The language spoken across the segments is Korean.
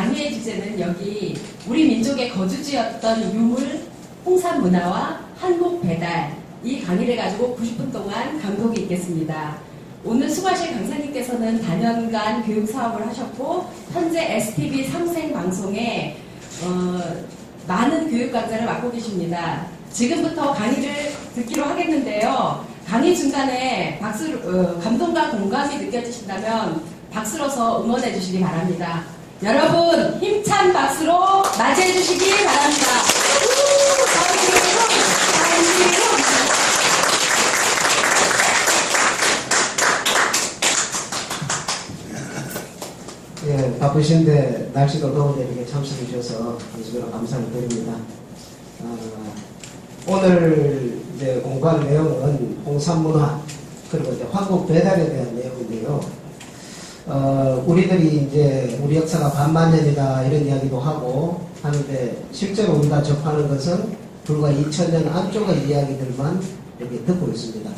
강의의 주제는 여기 우리 민족의 거주지였던 유물, 홍산 문화와 한국 배달, 이 강의를 가지고 90분 동안 강독이 있겠습니다. 오늘 수고하실 강사님께서는 다년간 교육 사업을 하셨고 현재 STV 상생 방송에 많은 교육 강좌를 맡고 계십니다. 지금부터 강의를 듣기로 하겠는데요. 강의 중간에 감동과 공감이 느껴지신다면 박수로서 응원해 주시기 바랍니다. 여러분 힘찬 박수로 맞이해 주시기 바랍니다. 예, 바쁘신데 날씨도 더운데 이렇게 참석해 주셔서 진심으로 감사를 드립니다. 오늘 이제 공부할 내용은 홍산문화 그리고 이제 한국 배달에 대한 내용인데요. 우리들이 이제 우리 역사가 반만년이다 이런 이야기도 하고 하는데 실제로 우리가 접하는 것은 불과 2000년 안쪽의 이야기들만 이렇게 듣고 있습니다.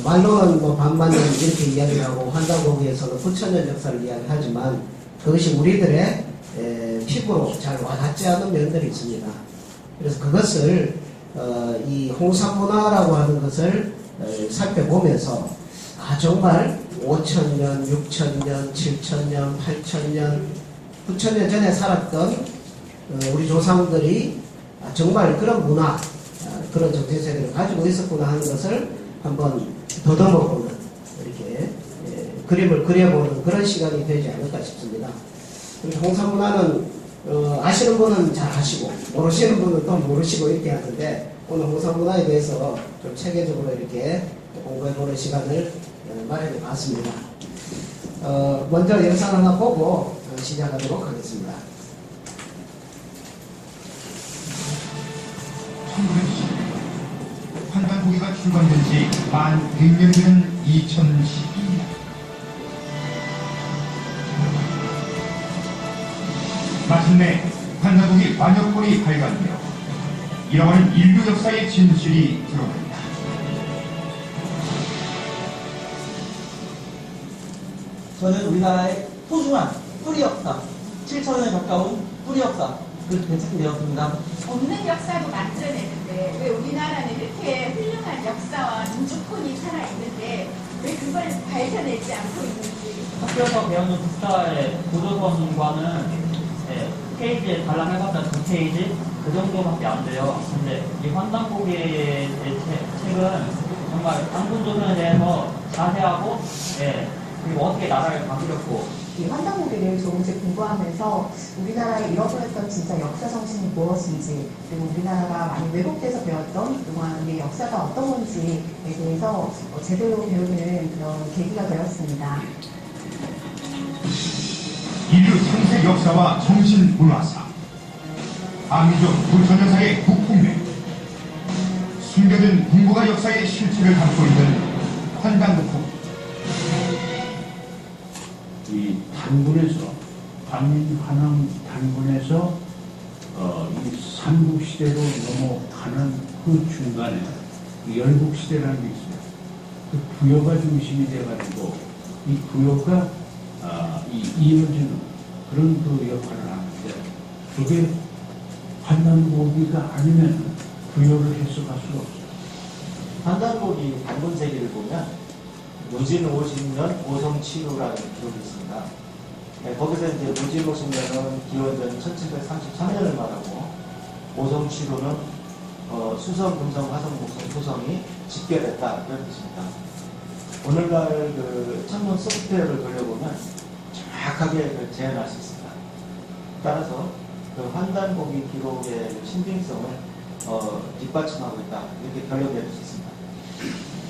말로는 뭐 반만년 이렇게 이야기를 하고 한다고기에서는 9000년 역사를 이야기하지만 그것이 우리들의 피부로 잘 와닿지 않은 면들이 있습니다. 그래서 그것을 이 홍산문화라고 하는 것을 살펴보면서 정말 5000년, 6000년, 7000년, 8000년, 9000년 전에 살았던 우리 조상들이 정말 그런 문화, 그런 정체세를 가지고 있었구나 하는 것을 한번 더듬어보는 이렇게 그림을 그려보는 그런 시간이 되지 않을까 싶습니다. 홍산문화는 아시는 분은 잘 아시고 모르시는 분은 또 모르시고 이렇게 하는데 오늘 홍산문화에 대해서 좀 체계적으로 이렇게 공부해보는 시간을 마련해 봤습니다. 먼저 영상 하나 보고 시작하도록 하겠습니다. 1910년 환단고기가 출간된 지 만 100년 되는 2012년 마침내 환단고기 만엽본이 발간되어 잃어버린 인류 역사의 진실이 드러납니다. 저는 우리나라의 소중한 뿌리 역사, 7,000년에 가까운 뿌리 역사를 배척되었습니다. 없는 역사로 만들어내는데 왜 우리나라는 이렇게 훌륭한 역사와 민족혼이 살아있는데 왜 그걸 발견하지 않고 있는지. 학교에서 배우는 국사의 고조선과는 페이지에 달랑해봤자 2페이지 그 정도밖에 안 돼요. 근데 이 환단고기의 책은 정말 당군조선에 대해서 자세하고 그리고 어떻게 나라를 바꾸렸고 이 환단고기를 조금씩 공부하면서 우리나라의 잃어버렸던 진짜 역사 정신이 무엇인지 그리고 우리나라가 많이 왜곡돼서 배웠던 그동안 우리의 역사가 어떤 건지에 대해서 제대로 배우는 그런 계기가 되었습니다. 인류 상세 역사와 정신 문화사 한민족 9천년사의 국풍맥 숨겨진 궁극의 역사의 실체를 담고 있는 환단국국 이 단군에서 관민환왕 단군에서 이 삼국시대로 넘어가는 그 중간에 열국시대라는 게 있어요. 그 부여가 중심이 돼가지고 이 부여가 이어지는 그런 그 역할을 하는데 그게 환단고기가 아니면 부여를 해석할 수가 없어요. 환단고기 단군세기를 보면 무진 50년 오성치루라는 기록이 있습니다. 거기서 이제 무진 50년은 기원전 1733년을 말하고 오성치루는 수성, 금성, 화성, 목성, 토성이 집계됐다 이런 뜻입니다. 오늘날 그 천문 소프트웨어를 돌려보면 정확하게 재현할 수 있습니다. 따라서 그 환단고기 기록의 신빙성을 뒷받침하고 있다 이렇게 결론낼 수 있습니다.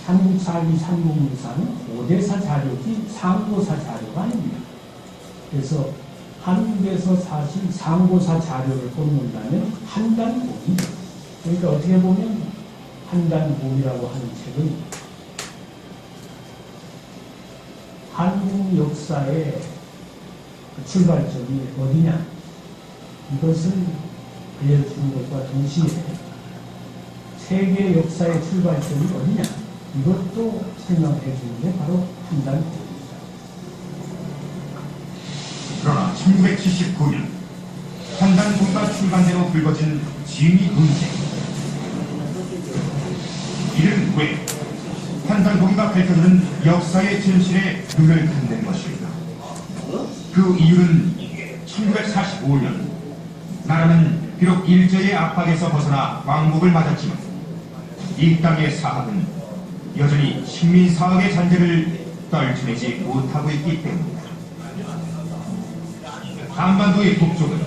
한국사기 삼국유사는 5대사 자료지 상고사 자료가 아닙니다. 그래서 한국에서 사실 상고사 자료를 뽑는다면 한단고기, 그러니까 어떻게 보면 한단고기라고 하는 책은 한국 역사의 출발점이 어디냐 이것을 알려주는 것과 동시에 세계 역사의 출발점이 어디냐 이것도 생각해 주는 게 바로 판단입니다. 그러나 1979년 환단고가 출간된 후 불거진 진위 논쟁. 이는 왜 환단고가 밝혀주는 역사의 진실에 눈을 긋는 것입니다. 그 이유는 1945년 나라는 비록 일제의 압박에서 벗어나 왕복을 맞았지만 이 땅의 사학은 여전히 식민사학의 잔재를 떨쳐내지 못하고 있기 때문입니다. 한반도의 북쪽은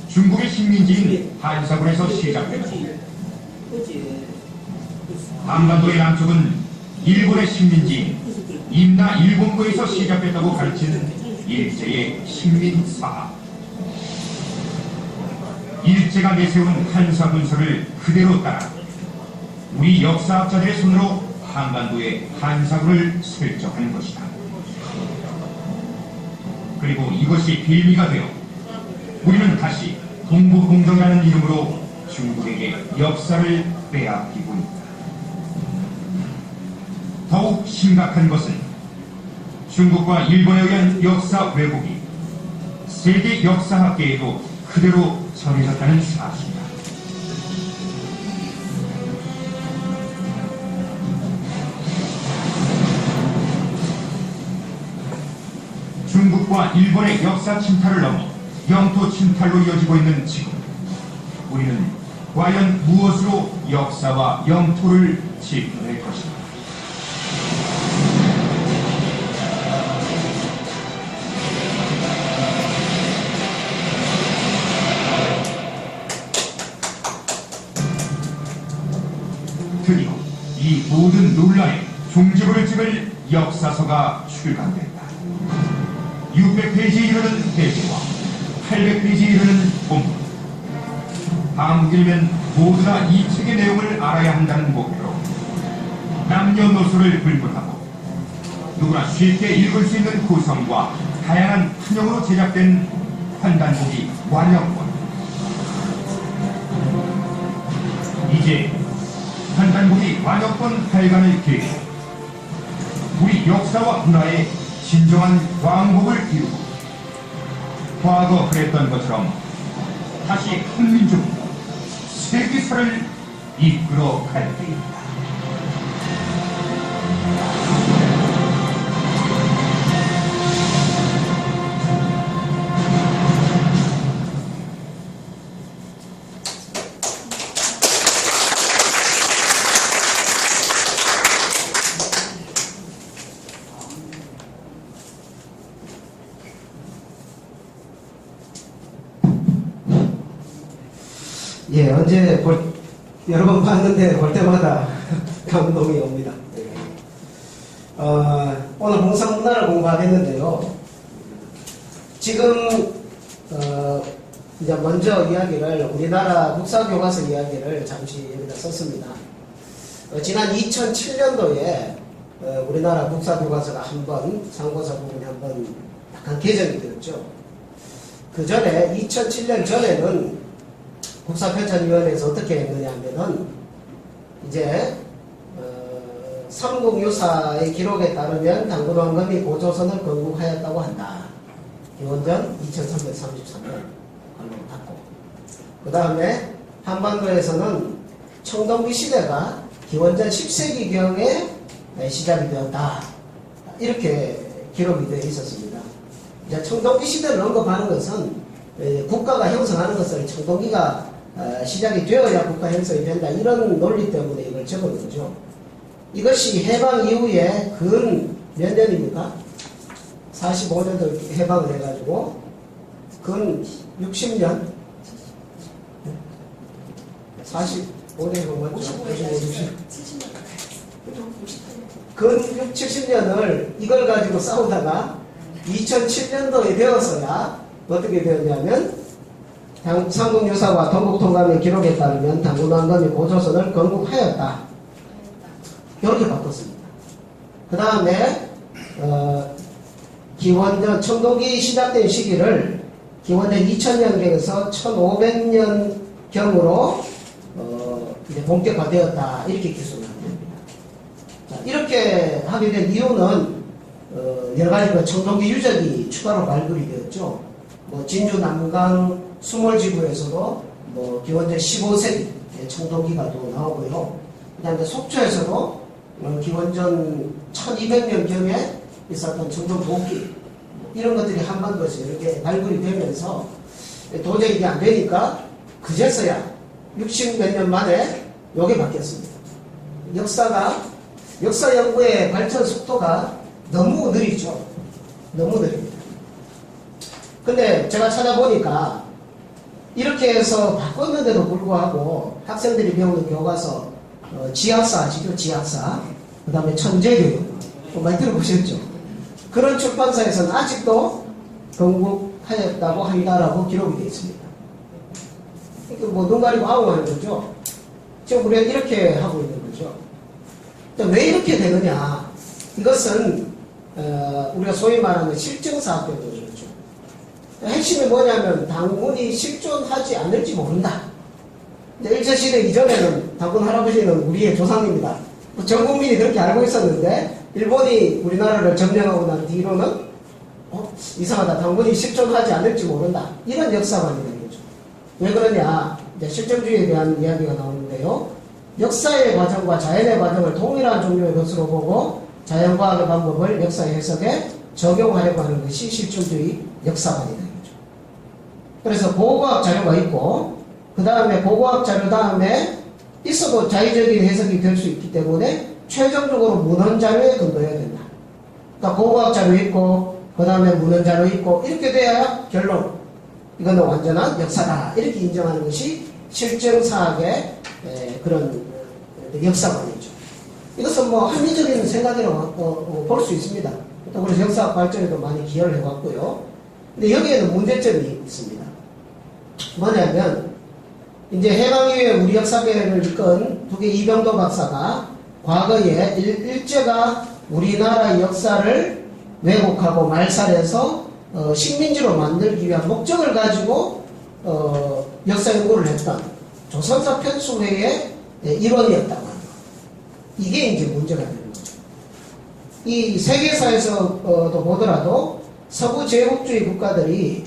중국의 식민지인 한사군에서 시작됐고 한반도의 남쪽은 일본의 식민지인 임나 일본군에서 시작됐다고 가르치는 일제의 식민사학. 일제가 내세운 한사군서를 그대로 따라 우리 역사학자들의 손으로 한반도의 한사군을 설정하는 것이다. 그리고 이것이 빌미가 되어 우리는 다시 동북공정이라는 이름으로 중국에게 역사를 빼앗기고 있다. 더욱 심각한 것은 중국과 일본에 의한 역사 왜곡이 세계 역사학계에도 그대로 전해졌다는 사실이다. 중국과 일본의 역사 침탈을 넘어 영토 침탈로 이어지고 있는 지금 우리는 과연 무엇으로 역사와 영토를 지켜낼 것인가? 드디어 이 모든 논란의 종지부를 찍을 역사서가 출간된다. 600페이지에 이르는 대지와 800페이지에 이르는 본문. 한국인이면 모두 다 이 책의 내용을 알아야 한다는 목표로 남녀노소를 불문하고 누구나 쉽게 읽을 수 있는 구성과 다양한 판형으로 제작된 환단보기 완역본. 이제 환단보기 완역본 발간을 계획해 우리 역사와 문화의 진정한 왕복을 이루고 과거 그랬던 것처럼 다시 한민족 세계사를 이끌어 갈 때입니다. 예, 언제 여러 번 봤는데 볼 때마다 감동이 옵니다. 오늘 홍상문화를 공부하겠는데요. 지금 이제 먼저 이야기를 우리나라 국사교과서 이야기를 잠시 여기다 썼습니다. 지난 2007년도에 우리나라 국사교과서가 한번 상고사 부분이 한번 약간 개정이 되었죠. 그 전에 2007년 전에는 국사편찬위원회에서 어떻게 했느냐 하면은 이제 삼국유사의 기록에 따르면 당군왕금이 고조선을 건국하였다고 한다. 기원전 2333년 관로 닫고, 그 다음에 한반도에서는 청동기 시대가 기원전 10세기경에 시작이 되었다. 이렇게 기록이 되어 있었습니다. 이제 청동기 시대를 언급하는 것은 국가가 형성하는 것을 청동기가 시작이 되어야 국가 형성이 된다, 이런 논리 때문에 이걸 적은 거죠. 이것이 해방 이후에 근 몇 년입니까? 45년도 해방을 해가지고 근 60년 45년 해방 맞죠? 근 6, 70년을 이걸 가지고 싸우다가 2007년도에 되어서야 어떻게 되었냐면 삼국유사와 동북통감의 기록에 따르면 당군왕금이 고조선을 건국하였다, 이렇게 바꿨습니다. 그 다음에 기원전 청동기 시작된 시기를 기원전 2000년경에서 1500년경으로 이제 본격화되었다, 이렇게 기술을 하면 됩니다. 자, 이렇게 하게 된 이유는 여러 가지 그 청동기 유적이 추가로 발굴이 되었죠. 뭐 진주 남강 수몰지구에서도 뭐 기원전 15세기 청동기가 또 나오고요. 그다음에 속초에서도 기원전 1200년경에 있었던 청동 도끼 이런 것들이 한반도에서 이렇게 발굴이 되면서 도저히 이게 안 되니까 그제서야 60몇 년 만에 요게 바뀌었습니다. 역사 연구의 발전 속도가 너무 느리죠. 너무 느립니다. 근데 제가 찾아보니까 이렇게 해서 바꿨는데도 불구하고 학생들이 배우는 교과서 지학사 아시죠? 지학사 그 다음에 천재교육 많이 들어보셨죠? 그런 출판사에서는 아직도 건국하였다고 한다라고 기록이 되어 있습니다. 그러니까 뭐 눈 가리고 아웅하는 거죠. 지금 우리가 이렇게 하고 있는 거죠. 왜 이렇게 되느냐? 이것은 우리가 소위 말하는 실증사학 때문에 그렇죠. 핵심이 뭐냐면 당군이 실존하지 않을지 모른다. 일제시대 이전에는 당군 할아버지는 우리의 조상입니다. 전 국민이 그렇게 알고 있었는데 일본이 우리나라를 점령하고 난 뒤로는 이상하다. 당군이 실존하지 않을지 모른다. 이런 역사관이 되는 거죠. 왜 그러냐? 이제 실존주의에 대한 이야기가 나오는데요. 역사의 과정과 자연의 과정을 동일한 종류의 것으로 보고 자연과학의 방법을 역사의 해석에 적용하려고 하는 것이 실존주의 역사관이 되는 거죠. 그래서 고고학 자료가 있고 그 다음에 고고학 자료 다음에 있어도 자의적인 해석이 될 수 있기 때문에 최종적으로 문헌 자료에 근거해야 된다. 그러니까 고고학 자료 있고 그 다음에 문헌 자료 있고 이렇게 돼야 결론 이거는 완전한 역사다 이렇게 인정하는 것이 실증사학의 그런 역사관이죠. 이것은 뭐 합리적인 생각이라고 볼 수 있습니다. 그래서 역사학 발전에도 많이 기여를 해왔고요. 근데 여기에는 문제점이 있습니다. 뭐냐면 이제 해방 이후에 우리 역사계를 이끈 두개 이병도 박사가 과거에 일제가 우리나라 역사를 왜곡하고 말살해서 식민지로 만들기 위한 목적을 가지고 역사 연구를 했던 조선사 편수회의 일원이었다고 합니다. 이게 이제 문제가 되는 거죠. 이 세계사에서도 보더라도 서구 제국주의 국가들이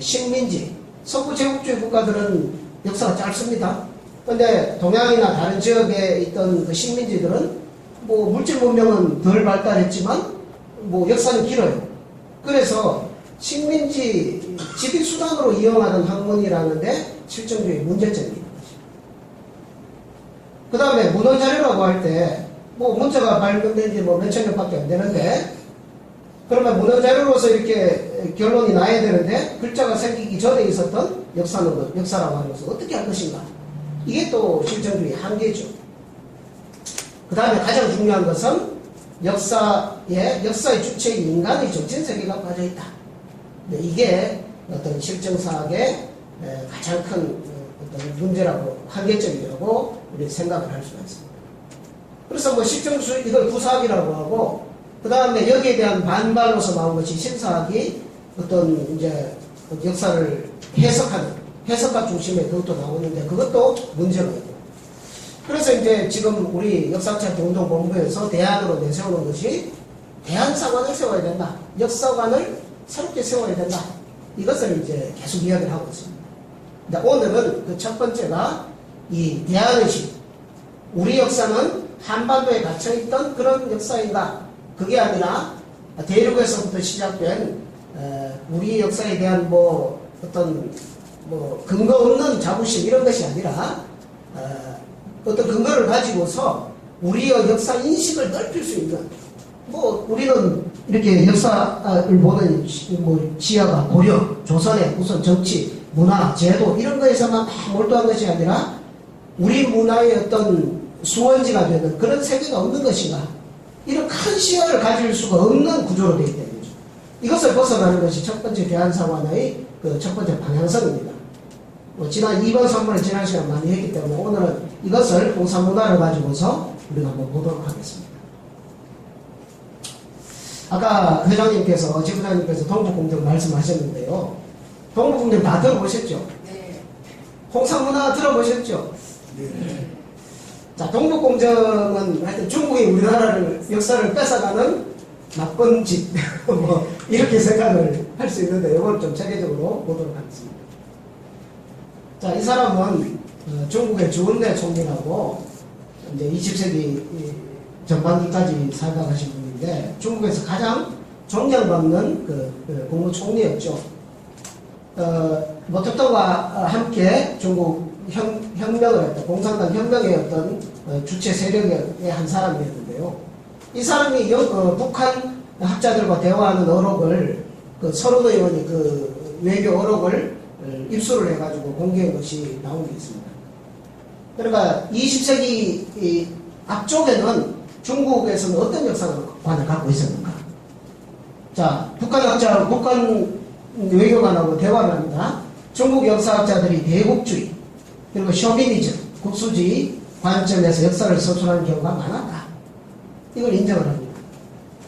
식민지, 서구 제국주의 국가들은 역사가 짧습니다. 근데 동양이나 다른 지역에 있던 그 식민지들은 뭐 물질 문명은 덜 발달했지만 뭐 역사는 길어요. 그래서 식민지 지휘수단으로 이용하는 학문이라는데 실증주의 문제점이 있는 거죠. 그 다음에 문헌자료라고 할 때 뭐 문자가 발견된 지 뭐 몇천 년밖에 안 되는데 그러면 문헌자료로서 이렇게 결론이 나야 되는데 글자가 생기기 전에 있었던 역사라고 하는 것을 어떻게 할 것인가. 이게 또 실증주의 한계죠. 그 다음에 가장 중요한 것은 역사의 주체인 인간의 정신 세계가 빠져있다. 이게 어떤 실증사학의 가장 큰 어떤 문제라고 한계점이라고 우리 생각을 할 수가 있습니다. 그래서 뭐 실증주의 이걸 구사학이라고 하고 그 다음에 여기에 대한 반발로서 나온 것이 신사학이 어떤 이제 역사를 해석학 중심의 그것도 나오는데 그것도 문제가 있고. 그래서 이제 지금 우리 역사학자 공동본부에서 대안으로 내세우는 것이 대안사관을 세워야 된다. 역사관을 새롭게 세워야 된다. 이것을 이제 계속 이야기를 하고 있습니다. 근데 오늘은 그 첫 번째가 이 대안의식. 우리 역사는 한반도에 갇혀있던 그런 역사인가? 그게 아니라 대륙에서부터 시작된 우리 역사에 대한 뭐 어떤 뭐 근거 없는 자부심 이런 것이 아니라 어떤 근거를 가지고서 우리의 역사 인식을 넓힐 수 있는 뭐 우리는 이렇게 역사를 보는 뭐 지하가 고려, 조선의 우선 정치, 문화, 제도 이런 거에서만 몰두한 것이 아니라 우리 문화의 어떤 수원지가 되는 그런 세계가 없는 것인가? 이런 큰 시야를 가질 수가 없는 구조로 되어 있다는 거죠. 이것을 벗어나는 것이 첫 번째 대안사관의 그 첫 번째 방향성입니다. 지난 2번, 3번을 지난 시간 많이 했기 때문에 오늘은 이것을 공사문화를 가지고서 우리가 한번 보도록 하겠습니다. 아까 회장님께서, 지부장님께서 동북공정 말씀하셨는데요. 동북공정 다 들어보셨죠? 네. 공사문화 들어보셨죠? 네. 자, 동북공정은 하여튼 중국이 우리나라를, 역사를 뺏어가는 나쁜 짓, 뭐, 이렇게 생각을 할 수 있는데 이걸 좀 체계적으로 보도록 하겠습니다. 자, 이 사람은 중국의 주은래 총리라고 이제 20세기 전반기까지 살다 가신 분인데 중국에서 가장 존경받는 그 국무총리였죠. 모택동과 함께 중국 혁명을 했던 공산당 혁명의 어떤 주체 세력의 한 사람이었는데요. 이 사람이 북한 학자들과 대화하는 어록을 서른 의원이 외교 어록을 입수를 해가지고 공개한 것이 나온 게 있습니다. 그러니까 20세기 앞쪽에는 중국에서는 어떤 역사관을 갖고 있었는가? 자, 북한 학자, 북한 외교관하고 대화를 합니다. 중국 역사학자들이 대국주의, 그리고 쇼비니즘, 국수주의 관점에서 역사를 서술하는 경우가 많았다. 이걸 인정을 합니다.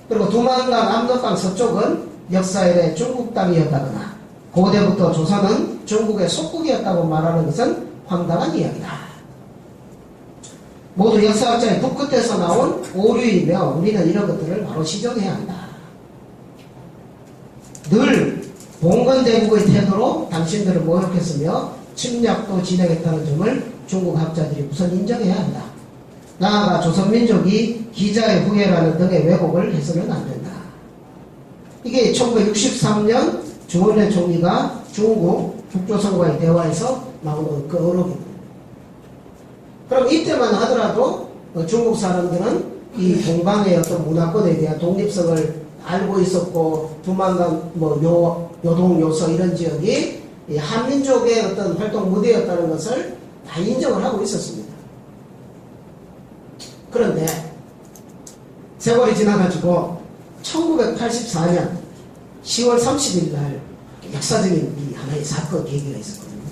그리고 두만강, 압록강 서쪽은 역사에 대해 중국 땅이었다거나 고대부터 조선은 중국의 속국이었다고 말하는 것은 황당한 이야기다. 모두 역사학자의 북끝에서 나온 오류이며 우리는 이런 것들을 바로 시정해야 한다. 늘 봉건대국의 태도로 당신들을 모욕했으며 침략도 진행했다는 점을 중국 학자들이 우선 인정해야 한다. 나아가 조선민족이 기자의 후예라는 등의 왜곡을 해서는 안 된다. 이게 1963년 주은래 총리가 중국 북조선과의 대화에서 나오는 그 어록입니다. 그럼 이때만 하더라도 중국 사람들은 이 동방의 어떤 문화권에 대한 독립성을 알고 있었고 두만강, 요동, 요서 이런 지역이 이 한민족의 어떤 활동 무대였다는 것을 다 인정을 하고 있었습니다. 그런데 세월이 지나가지고 1984년 10월 30일 날 역사적인 이 하나의 사건 계기가 있었거든요.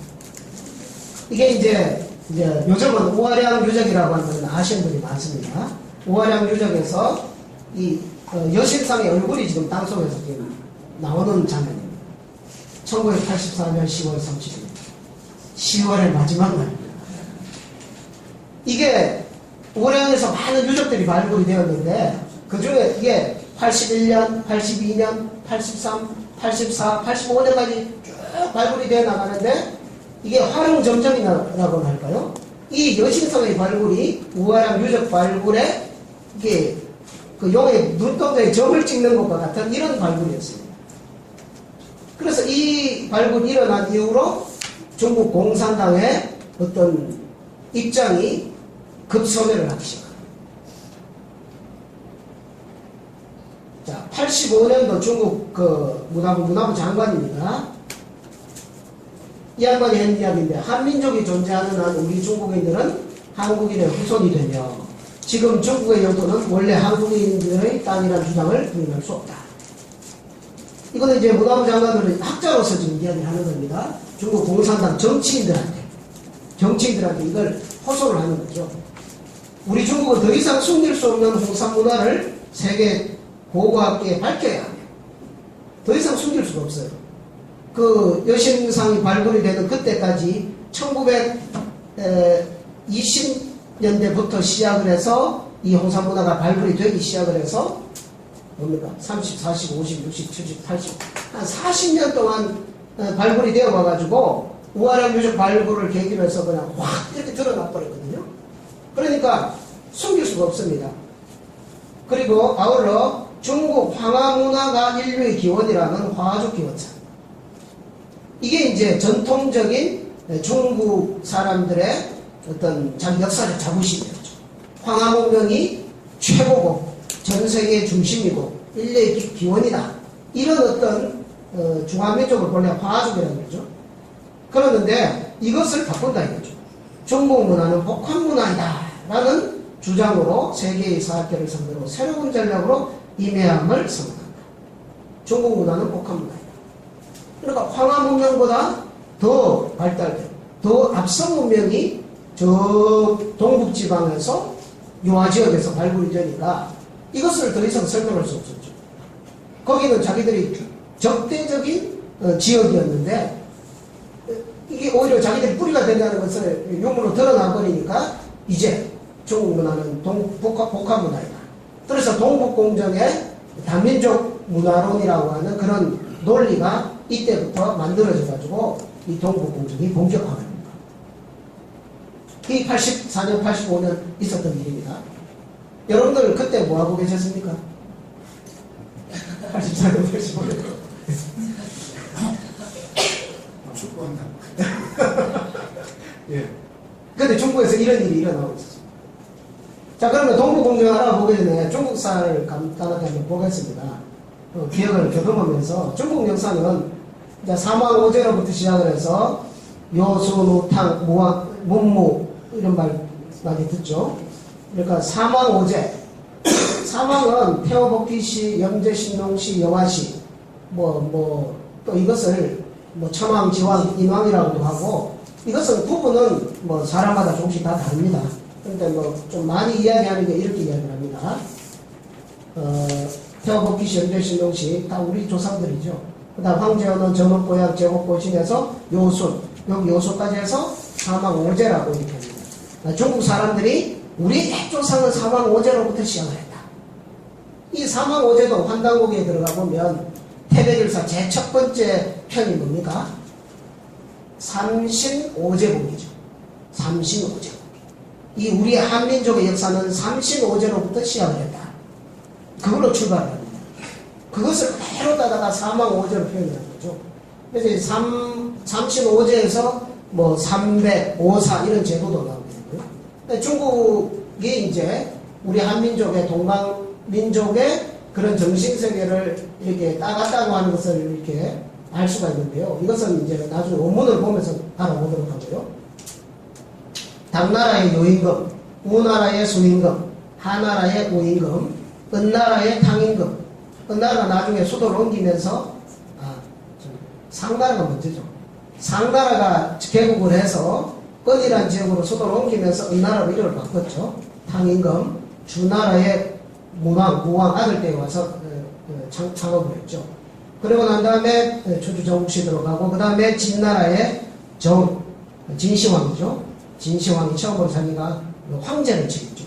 이게 이제 요즘은 우아량 유적이라고 하는 건 아시는 분이 많습니다. 우아량 유적에서 이 여신상의 얼굴이 지금 땅속에서 지금 나오는 장면입니다. 1984년 10월 30일 10월의 마지막 날입니다. 이게 우아량에서 많은 유적들이 발굴이 되었는데 그 중에 이게 81년, 82년, 83, 84, 85년까지 쭉 발굴이 되어 나가는데 이게 활용점정이라고 할까요? 이 여신상의 발굴이 우아량 유적 발굴에 이게 그 용의 눈동자에 점을 찍는 것과 같은 이런 발굴이었습니다. 그래서 이 발굴이 일어난 이후로 중국 공산당의 어떤 입장이 급소멸을 하기 시작합니다. 자, 85년도 중국 문화부 장관입니다. 이 양반이 한 이야기인데 한민족이 존재하는 한 우리 중국인들은 한국인의 후손이 되며 지금 중국의 영토는 원래 한국인들의 땅이라는 주장을 부인할 수 없다. 이거는 이제 문화부 장관들은 학자로서 지금 이야기를 하는 겁니다. 중국 공산당 정치인들한테 이걸 호소를 하는 거죠. 우리 중국은 더 이상 숨길 수 없는 홍산 문화를 세계 고고학계에 밝혀야 하며 더 이상 숨길 수가 없어요. 그 여신상이 발굴이 되는 그때까지 1920년대부터 시작을 해서 이 홍산 문화가 발굴이 되기 시작을 해서 뭡니까? 30, 40, 50, 60, 70, 80 한 40년 동안 발굴이 되어 와가지고 우아량 유적 발굴을 계기로 해서 그냥 확 이렇게 드러나 버렸거든요. 그러니까 숨길 수가 없습니다. 그리고 아울러 중국 황화문화가 인류의 기원이라는 화족 기원사. 이게 이제 전통적인 중국 사람들의 어떤 자기 역사적 자부심이었죠. 황화문명이 최고고 전 세계의 중심이고 인류의 기원이다. 이런 어떤 중화민족을 본래 화족이라는 거죠. 그러는데 이것을 바꾼다 이거죠. 중국 문화는 복합 문화이다 라는 주장으로 세계의 사학계를 상대로 새로운 전략으로 임해함을 선언한다. 중국 문화는 복합 문화이다. 그러니까 황하 문명보다 더 발달된, 더 앞선 문명이 저 동북지방에서 유화지역에서 발굴이 되니까 이것을 더 이상 설명할 수 없었죠. 거기는 자기들이 적대적인 지역이었는데 이게 오히려 자기들이 뿌리가 된다는 것을 유물로 드러나버리니까 이제 중국 문화는 복합 문화이다. 그래서 동북공정의 다민족 문화론이라고 하는 그런 논리가 이때부터 만들어져 가지고 이 동북공정이 본격화됩니다. 이 84년, 85년 있었던 일입니다. 여러분들 그때 뭐하고 계셨습니까? 84년, 85년. 축구한다. 예. 근데 중국에서 이런 일이 일어나고 있었습니다. 자, 그러면 동북공정 알아보기 전에 중국사를 간단하게 한번 보겠습니다. 기억을 교정하면서 중국 역사는 이제 사망오제로부터 시작을 해서 요수, 노탕, 무왕, 문무 이런 말 많이 듣죠. 그러니까 사망오제. 사망은 태어복귀시, 영제신농시, 여화시 또 이것을 천왕, 지왕, 인왕이라고도 하고 이것은 부분은 사람마다 조금씩 다 다릅니다. 그런데 좀 많이 이야기하는 게 이렇게 이야기를 합니다. 태어복귀시, 영제신농시 다 우리 조상들이죠. 그 다음 황제어는 전업고향, 제국고신에서 요순, 여기 요소까지 해서 사망오제라고 이렇게 합니다. 중국 사람들이 우리 조상은 사망오제로부터 시작을 했다. 이 사망오제도 환단고기에 들어가 보면 태백일사 제 첫 번째 편이 뭡니까? 삼신오제국이죠. 삼신오제국. 이 우리 한민족의 역사는 삼신오제로부터 시작을 했다. 그걸로 출발을 합니다. 그것을 그대로 따다가 사망오제로 표현을 한 거죠. 그래서 삼신오제에서 300, 54 이런 제도도 나오게 되고요. 중국이 이제 우리 한민족의 동방민족의 그런 정신세계를 이렇게 따갔다고 하는 것을 이렇게 알 수가 있는데요. 이것은 이제 나중에 원문을 보면서 알아보도록 하고요. 당나라의 요임금, 우나라의 수임금, 하나라의 우임금, 은나라의 탕임금. 은나라가 나중에 수도를 옮기면서 상나라가 먼저죠. 상나라가 개국을 해서 은이라는 지역으로 수도를 옮기면서 은나라로 이름을 바꿨죠. 탕임금, 주나라의 무왕 아들 때에 와서 창업을 했죠. 그리고 난 다음에 초주정국시 들어가고 그 다음에 진나라의 진시황이죠. 진시황이 처음으로 자기가 황제를 지었죠.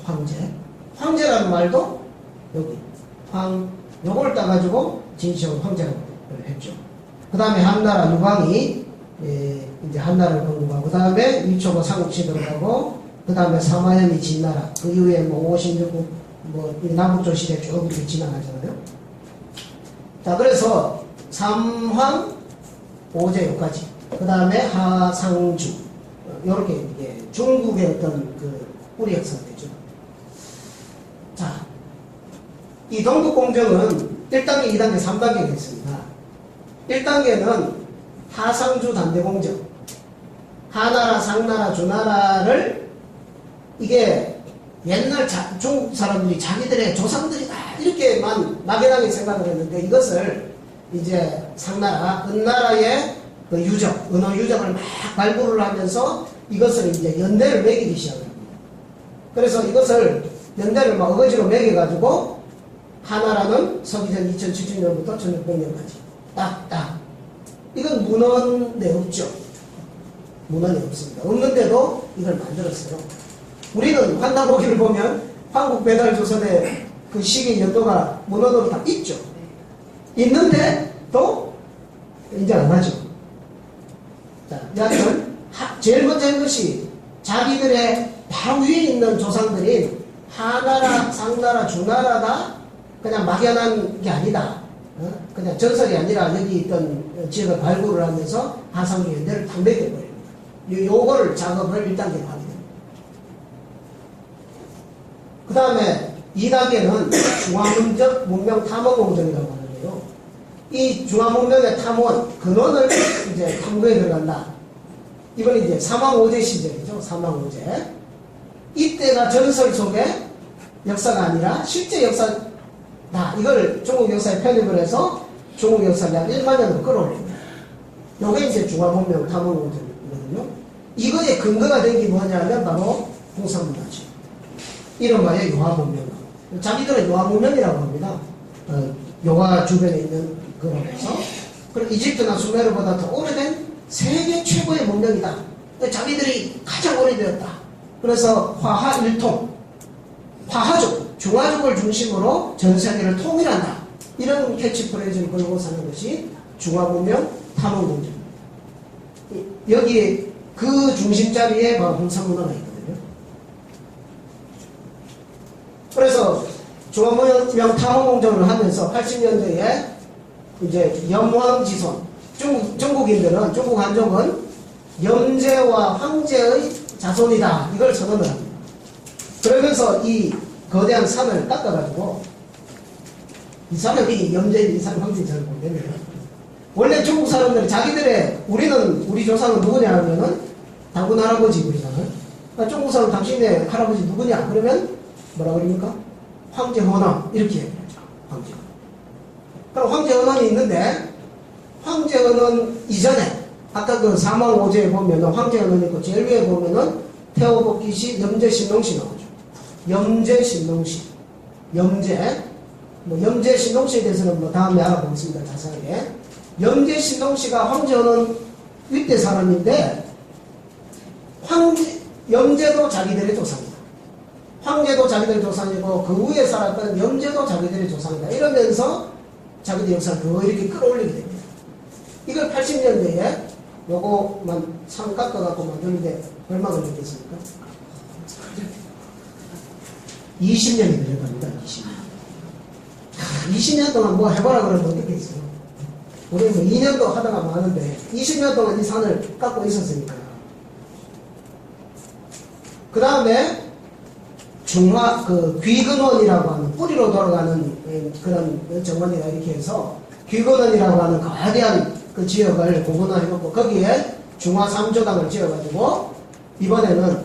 황제라는 말도 여기 요걸 따가지고 진시황 황제라고 했죠. 그 다음에 한나라 유광이 이제 한나라를 건국하고 그 다음에 위초고 삼국시 들어가고 그 다음에 사마현이 진나라 그 이후에 56국 남북조 시대 쭉 이렇게 지나가잖아요. 자, 그래서 삼황 오제요까지 그 다음에 하상주 이렇게 중국의 어떤 그 뿌리 역사가 되죠. 자, 이 동북공정은 1단계, 2단계, 3단계가 있습니다. 1단계는 하상주 단대공정, 하나라, 상나라, 주나라를 이게 옛날 중국 사람들이 자기들의 조상들이다 이렇게만 막연하게 생각을 했는데 이것을 이제 상나라, 은나라의 그 유적, 은어 유적을 막 발굴을 하면서 이것을 이제 연대를 매기기 시작합니다. 그래서 이것을 연대를 막 어거지로 매겨가지고 하나라는 서기전 2070년부터 1600년까지 딱 이건 문헌에 없죠. 문헌에 없습니다. 없는데도 이걸 만들었어요. 우리는 환단고기를 보면 한국배달조선의 그 시기 연도가 문헌으로 다 있죠. 있는데 또 인정 안 하죠. 자, 여하튼 제일 먼저 한 것이 자기들의 바로 위에 있는 조상들인 하나라, 상나라, 주나라가 그냥 막연한 게 아니다. 그냥 전설이 아니라 여기 있던 지역을 발굴을 하면서 하상주 연대를 딱 매겨버립니다. 요거를 작업을 1단계로 하게 됩니다. 그 다음에 2단계는 중화문적 문명 탐험 공정이라고 하는데요. 이 중화문명의 탐원, 근원을 이제 탐구에 들어간다. 이건 이제 사망오제 시절이죠. 사망오제. 이때가 전설 속의 역사가 아니라 실제 역사다. 이걸 중국 역사에 편입을 해서 중국 역사를 한 1만 년으로 끌어올립니다. 요게 이제 중화문명 탐험 공정이거든요. 이거의 근거가 된 게 뭐냐면 바로 홍산문화죠. 이른바의 요하문명. 자기들은 요하문명이라고 합니다. 요하 주변에 있는 그러면서 그리고 이집트나 수메르보다 더 오래된 세계 최고의 문명이다. 자기들이 가장 오래되었다. 그래서 화하 일통, 화하족, 중화족을 중심으로 전 세계를 통일한다. 이런 캐치프레이즈를 걸고 사는 것이 중화문명 탐험공정. 여기 그 중심자리에 바로 홍산문화가 있거든요. 그래서 중화문명 탐험공정을 하면서 80년대에 이제 염황지손, 중국인들은, 중국 한족은 염제와 황제의 자손이다, 이걸 선언을 합니다. 그러면서 이 거대한 산을 깎아가지고 이 사람이 염제인 이 사람 황제인 잘 모르겠네요. 원래 중국 사람들이 자기들의 우리 조상은 누구냐 하면은 당군 할아버지 우리잖아요. 그러니까 중국 사람 당신의 할아버지 누구냐 그러면 뭐라 그럽니까? 황제 헌왕 이렇게 얘기하죠. 황제. 그럼 황제 헌왕이 있는데 황제 헌왕 이전에 아까 그 사망오제에 보면은 황제 헌왕이 있고 제일 위에 보면은 태호복기시 염제신농시 나오죠. 염제신농시, 염제신농시에 대해서는 뭐 다음에 알아보겠습니다. 자세하게. 염제신농시가 황제는 윗대 사람인데 염제도 자기들의 조상이다. 황제도 자기들의 조상이고 그 위에 살았던 염제도 자기들의 조상이다. 이러면서 자기들 역사를 더 이렇게 끌어올리게 됩니다. 이걸 80년대에 요거만 상 깎아갖고 만드는데 얼마 걸렸겠습니까? 20년이 걸려갑니다. 20년. 20년 동안 뭐 해보라 그러면 어떻게 있어요? 우리 뭐 2년도 하다가 많은데 20년 동안 이 산을 깎고 있었으니까. 그 다음에 귀근원이라고 하는 뿌리로 돌아가는 그런 정원이라 이렇게 해서 귀근원이라고 하는 거대한 그 지역을 공헌해놓고 거기에 중화 3조당을 지어가지고 이번에는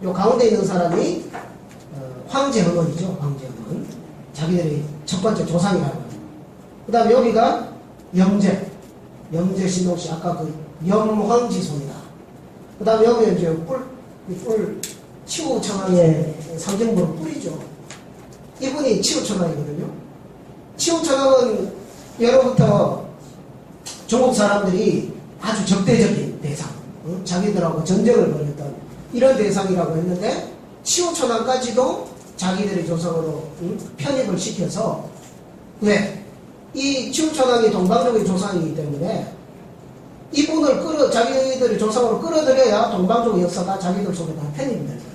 요 가운데 있는 사람이 황제헌원이죠. 황제헌원. 자기들이 첫 번째 조상이라고 합니다. 그 다음에 여기가 염제신동씨 아까 그 염황지손이다. 그 다음에 여기는 이제 뿔 치우천왕의 상징으로 뿔이죠. 이분이 치우천왕이거든요. 치우천왕은 예로부터 중국 사람들이 아주 적대적인 대상, 자기들하고 전쟁을 벌였던 이런 대상이라고 했는데 치우천왕까지도 자기들의 조상으로 편입을 시켜서 왜? 이 치우천왕이 동방족의 조상이기 때문에 이분을 자기들의 조상으로 끌어들여야 동방족의 역사가 자기들 속에 다 편입이 될 거예요.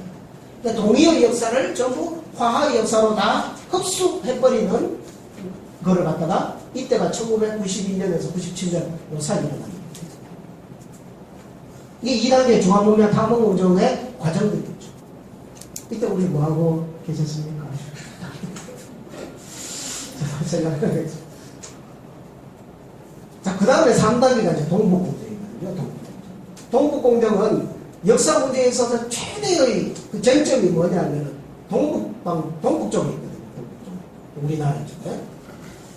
그러니까 동의의 역사를 전부 화하의 역사로 다 흡수해버리는 거를 갖다가 이때가 1992년에서 97년 요 사이 일어납니다. 이게 2단계 중화문명 탐험공정의 과정들이죠. 이때 우리 뭐하고 계셨습니까? 생각해야겠죠. 자, 그 다음에 3단계가 이제 동북공정이거든요. 동북공정은 역사 문제에 있어서 최대의 그 쟁점이 뭐냐면 동북쪽에 있거든요. 동북쪽. 우리나라 쪽에.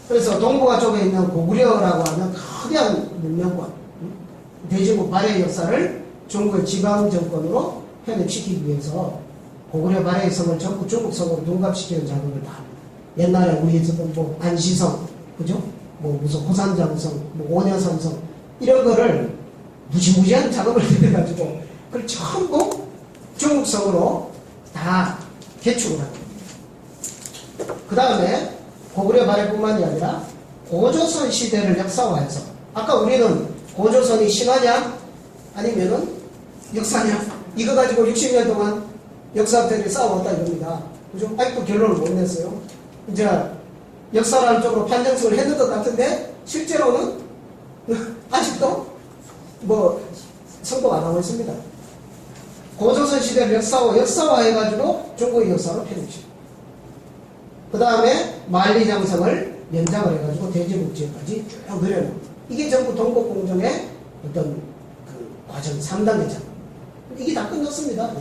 그래서 동북아 쪽에 있는 고구려라고 하는 거대한 문명권, 대중국 발해의 역사를 중국의 지방정권으로 편입시키기 위해서 고구려 발해의 성을 전부 중국성으로 둔갑시키는 작업을 다 합니다. 옛날에 우리 있었던 뭐 안시성, 그죠? 뭐 무슨 호산장성, 뭐 오녀산성 이런 거를 무지무지한 작업을 해가지고 그걸 전부 중국성으로 다 개축을 합니다. 그 다음에 고구려 발해뿐만이 아니라 고조선 시대를 역사화해서 아까 우리는 고조선이 신화냐 아니면은 역사냐 이거 가지고 60년 동안 역사학자들이 싸워왔다 이겁니다. 그죠? 아직도 결론을 못 냈어요. 이제 역사라는 쪽으로 판정승을 했는 것 같은데 실제로는 아직도 뭐 성공 안 하고 있습니다. 고조선 시대를 역사화해가지고 중국의 역사로 편입시킵니다. 그 다음에 만리장성을 연장을 해가지고 대제국지까지 쭉 늘여놓은 이게 전부 동북공정의 어떤 그 과정 3단계 작업. 이게 다 끝났습니다.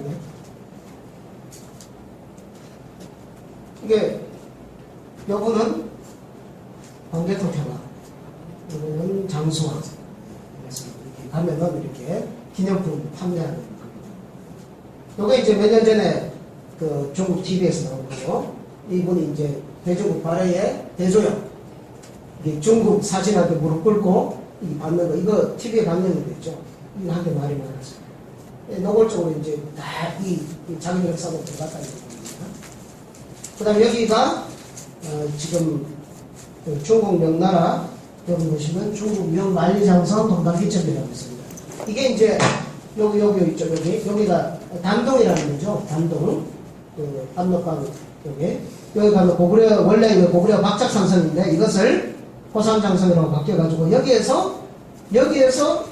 이게 요거는 광개토 평화, 요거는 장수왕. 그래서 이렇게 가면은 이렇게 기념품 판매하는 겁니다. 요게 이제 몇 년 전에 그 중국 TV에서 나온 거고. 이분이 이제 대중국 발해의 대조영, 이게 중국 사신한테 무릎 꿇고 받는 거, 이거 TV에 받는 거 있죠. 이거 한테 말이 많았어요. 노골적으로 이제 다 이 자기 역사로 들어갔다는 겁니다. 그 다음 여기가 지금 중국 명나라 여기 보시면 중국 명만리장성 동방기점이라고 있습니다. 이게 이제 여기 있죠. 여기가 담동이라는 거죠. 담동. 그 압록강 여기 가면 고구려 원래 이거 고구려 박작산성인데 이것을 호산장성이라고 바뀌어가지고 여기에서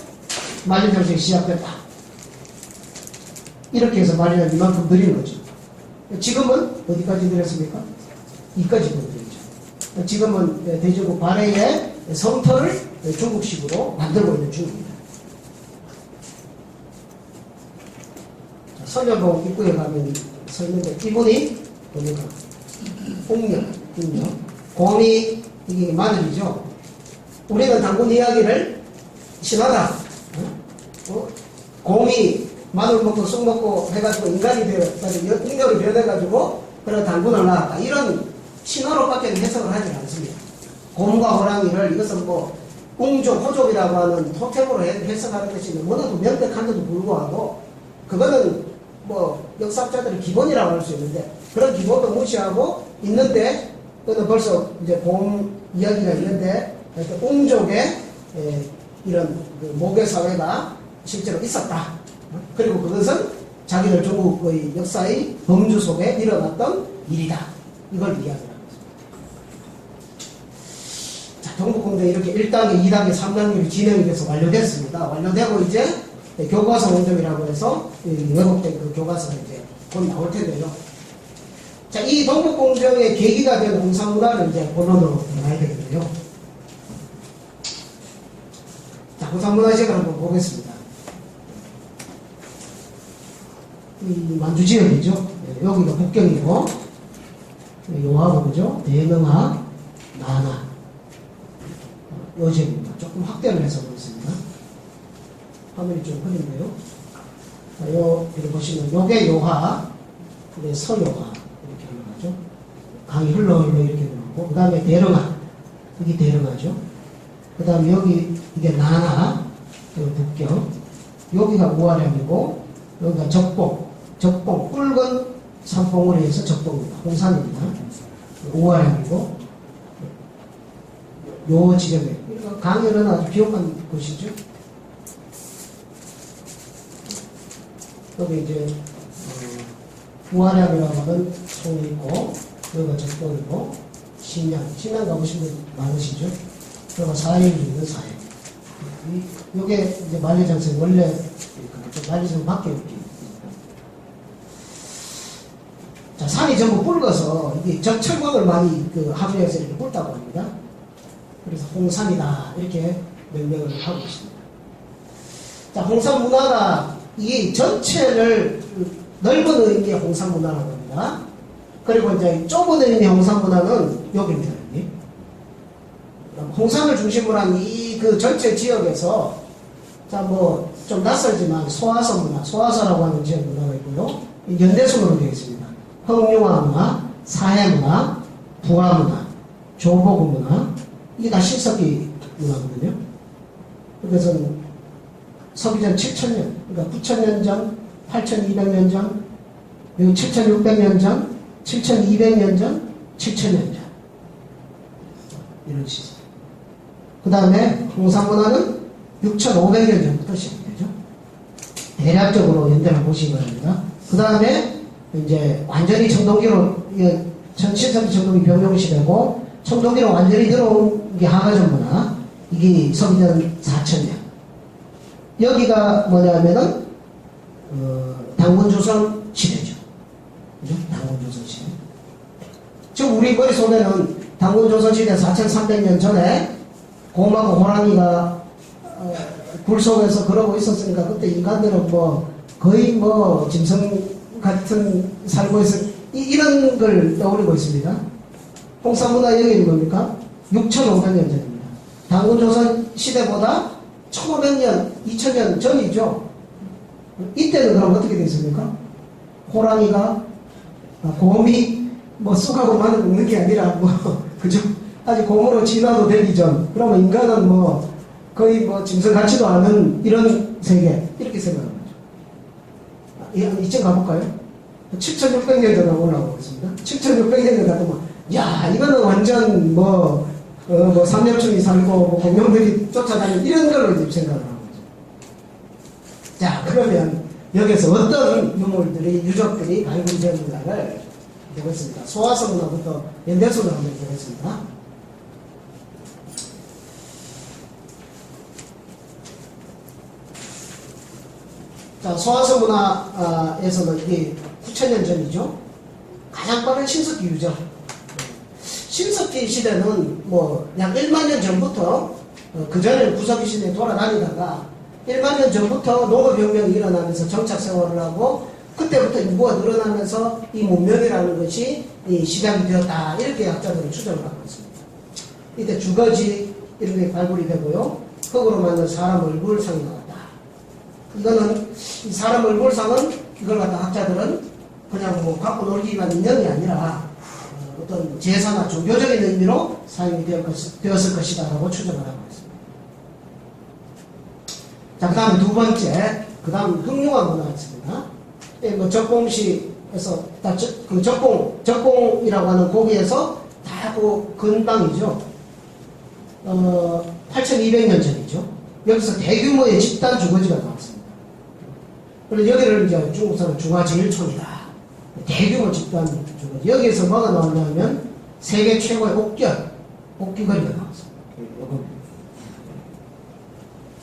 만리장성이 시작됐다. 이렇게 해서 만리장 이만큼 느린 거죠. 지금은 어디까지 내렸습니까? 이까지 내렸죠. 지금은 대저구 발해의 성터를 중국식으로 만들고 있는 중입니다. 선녀동 입구에 가면 서 있는데 이분이 뭡니까? 옥녀, 곰이 이게 마늘이죠. 우리는 당군 이야기를 신하다. 곰이 마늘 먹고 쑥 먹고 해가지고 인간이 되어가지고 인격이 변해가지고 그런 당군을 낳았다. 이런 신화로밖에 해석을 하지 않습니다. 곰과 호랑이를 이것은 뭐 웅족, 호족이라고 하는 토템으로 해석하는 것이 너무나도 명백한데도 불구하고 그거는 뭐 역사학자들의 기본이라고 할 수 있는데 그런 기본도 무시하고 있는데 그는 벌써 이제 곰 이야기가 있는데 웅족의 이런 그 모계 사회가 실제로 있었다. 그리고 그것은 자기들 중국의 역사의 범주 속에 일어났던 일이다. 이걸 이야기합니다. 자, 경복궁대 이렇게 1단계, 2단계, 3단계로 진행이 돼서 완료됐습니다. 완료되고 이제 교과서 원점이라고 해서 왜곡된 그 교과서가 이제 곧 나올 텐데요. 자, 이 동북공정의 계기가 된 홍산문화를 이제 본론으로 들어가야 되겠네요. 자, 홍산문화식을 한번 보겠습니다. 이 만주 지역이죠. 여기가 북경이고, 요하고죠. 대명하, 나나. 요 지역입니다. 조금 확대를 해서 보겠습니다. 화면이 좀 흐린데요. 자, 여기 보시면, 요게 요하, 서요하, 이렇게 흘러가죠. 강이 흘러 이렇게 흘러가고, 그 다음에 대릉하, 여기 대릉하죠. 그 다음에 여기, 이게 나나, 여기 북경, 여기가 우아량이고, 여기가 적봉, 붉은 산봉우리에 해서 적봉입니다. 홍산입니다. 우아량이고, 요 지점에, 강연은 아주 비옥한 곳이죠. 여기 이제 우아량이라고 하는 송이 있고 여기가 적봉이고 신양 가보신 분 많으시죠? 여기가 사행이 있는 사행. 요게 이제 만리장성 원래 만리장 밖에 이렇게 자, 산이 전부 붉어서 이게 적철광을 많이 그 하부에서 이렇게 붉다고 합니다. 그래서 홍산이다 이렇게 명명을 하고 있습니다. 자, 홍산 문화가 이 전체를 넓은 의미의 홍산 문화라고 합니다. 그리고 이제 좁은 의미의 홍산 문화는 여기입니다. 여기. 홍산을 중심으로 한 이 그 전체 지역에서 자, 뭐 좀 낯설지만 소화서 문화, 소화서라고 하는 지역 문화가 있고요. 연대순으로 되어 있습니다. 흥룡화 문화, 사해 문화, 부화 문화, 조보구 문화, 이게 다 신석기 문화거든요. 그래서 서기전 7000년, 그러니까 9000년 전, 8200년 전, 그리고 7600년 전, 7200년 전, 7000년 전. 이런 시절. 그 다음에 홍산문화는 6500년 전부터 시작되죠. 대략적으로 연대를 보시기 바랍니다. 그 다음에 이제 완전히 청동기로, 전치성 청동기 병용시대고, 청동기로 완전히 들어온 게 하가전 문화, 이게 서기전 4000년. 여기가 뭐냐면은, 당군조선 시대죠. 그죠? 당군조선 시대. 지금 우리 머릿속에는 당군조선 시대 4300년 전에 곰하고 호랑이가 굴 속에서 그러고 있었으니까 그때 인간들은 뭐 거의 뭐 짐승 같은 살고 이런 걸 떠올리고 있습니다. 홍산문화 여기는 뭡니까? 6500년 전입니다. 당군조선 시대보다 1500년, 2000년 전이죠. 이때는 그럼 어떻게 됐습니까? 호랑이가, 곰이 뭐 쑥하고 마늘 먹는 게 아니라 뭐, 그죠? 아직 곰으로 진화도 되기 전. 그러면 인간은 뭐 거의 뭐 짐승 같지도 않은 이런 세계. 이렇게 생각하는 거죠. 이쯤 가볼까요? 7600년 전에 올라오고 있습니다. 7600년 전에 가보면, 야, 이거는 완전 뭐, 뭐 삼엽충이 살고 뭐 공룡들이 쫓아다니는 이런 걸로 지금 생각을 하는 거죠. 자, 그러면 여기서 어떤 유물들이 유적들이 발굴되었는가를 보겠습니다. 소화성 문화부터 연대소를 한번 보겠습니다. 자, 소화성 문화에서는 이게 9,000년 전이죠. 가장 빠른 신석기 유적. 신석기 시대는 뭐 약 1만 년 전부터 그 전에는 구석기 시대에 돌아다니다가 1만 년 전부터 농업혁명이 일어나면서 정착 생활을 하고 그때부터 인구가 늘어나면서 이 문명이라는 것이 시작이 되었다. 이렇게 학자들은 추정을 하고 있습니다. 이때 주거지 이런 게 발굴이 되고요. 흙으로 만든 사람 얼굴상이 나왔다. 이거는 이 사람 얼굴상은 이걸 갖다 학자들은 그냥 뭐 갖고 놀기만 인형이 아니라 어떤 제사나 종교적인 의미로 사용이 되었을 것이다 라고 추정을 하고 있습니다. 자, 그 다음에 두 번째, 그 다음 흑룡화 문화가 있습니다. 뭐 적공시에서 그 적공이라고 하는 고기에서 다 그 근방이죠. 8,200년 전이죠. 여기서 대규모의 집단 주거지가 나왔습니다. 그래서 여기를 이제 중국사는 중화제일촌이다. 대규모 집단 주거지. 여기에서 뭐가 나왔냐면 세계 최고의 옥귀거리가 나왔습니다.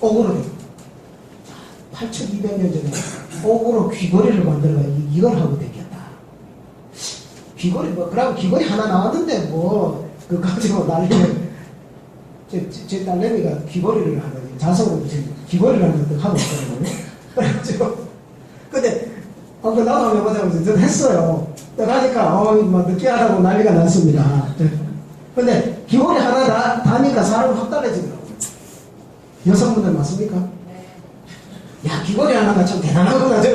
옥으로 된 8,200년 전에 옥으로 귀걸이를 만들어가 이걸 하고 되겠다. 귀걸이 뭐 그러면 귀걸이 하나 나왔는데 뭐 그 가지고 난리를 제 딸내미가 귀걸이를 하는 자석으로 귀걸이를 하는 걸 하고 있거든요. 그래가지고 근데 나도 한번 해보자고 저는 했어요. 하니까 막 늦게 하라고 난리가 났습니다. 근데 귀걸이 하나 다니까 사람이 확 달라지더라고요. 여성분들 맞습니까? 야, 귀걸이 하나가 참 대단하구나. 저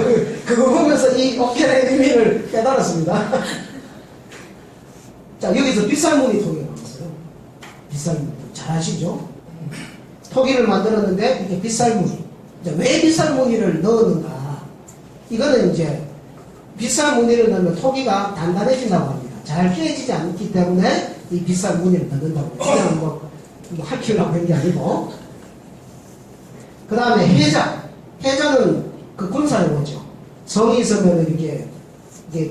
그거 보면서 이 어깨의 의미를 깨달았습니다. 자, 여기서 빗살무늬 토기가 나왔어요. 빗살무늬. 잘 아시죠? 토기를 만들었는데 이게 빗살무늬. 왜 빗살무늬를 넣었는가? 이거는 이제 빗살무늬를 넣으면 토기가 단단해진다고 합니다. 잘 깨지지 않기 때문에 이 빗살무늬를 넣는다고. 그냥 뭐 할퀴라고 한 게 아니고. 그 다음에 해자는 그 군사용어죠. 성이 있으면 이렇게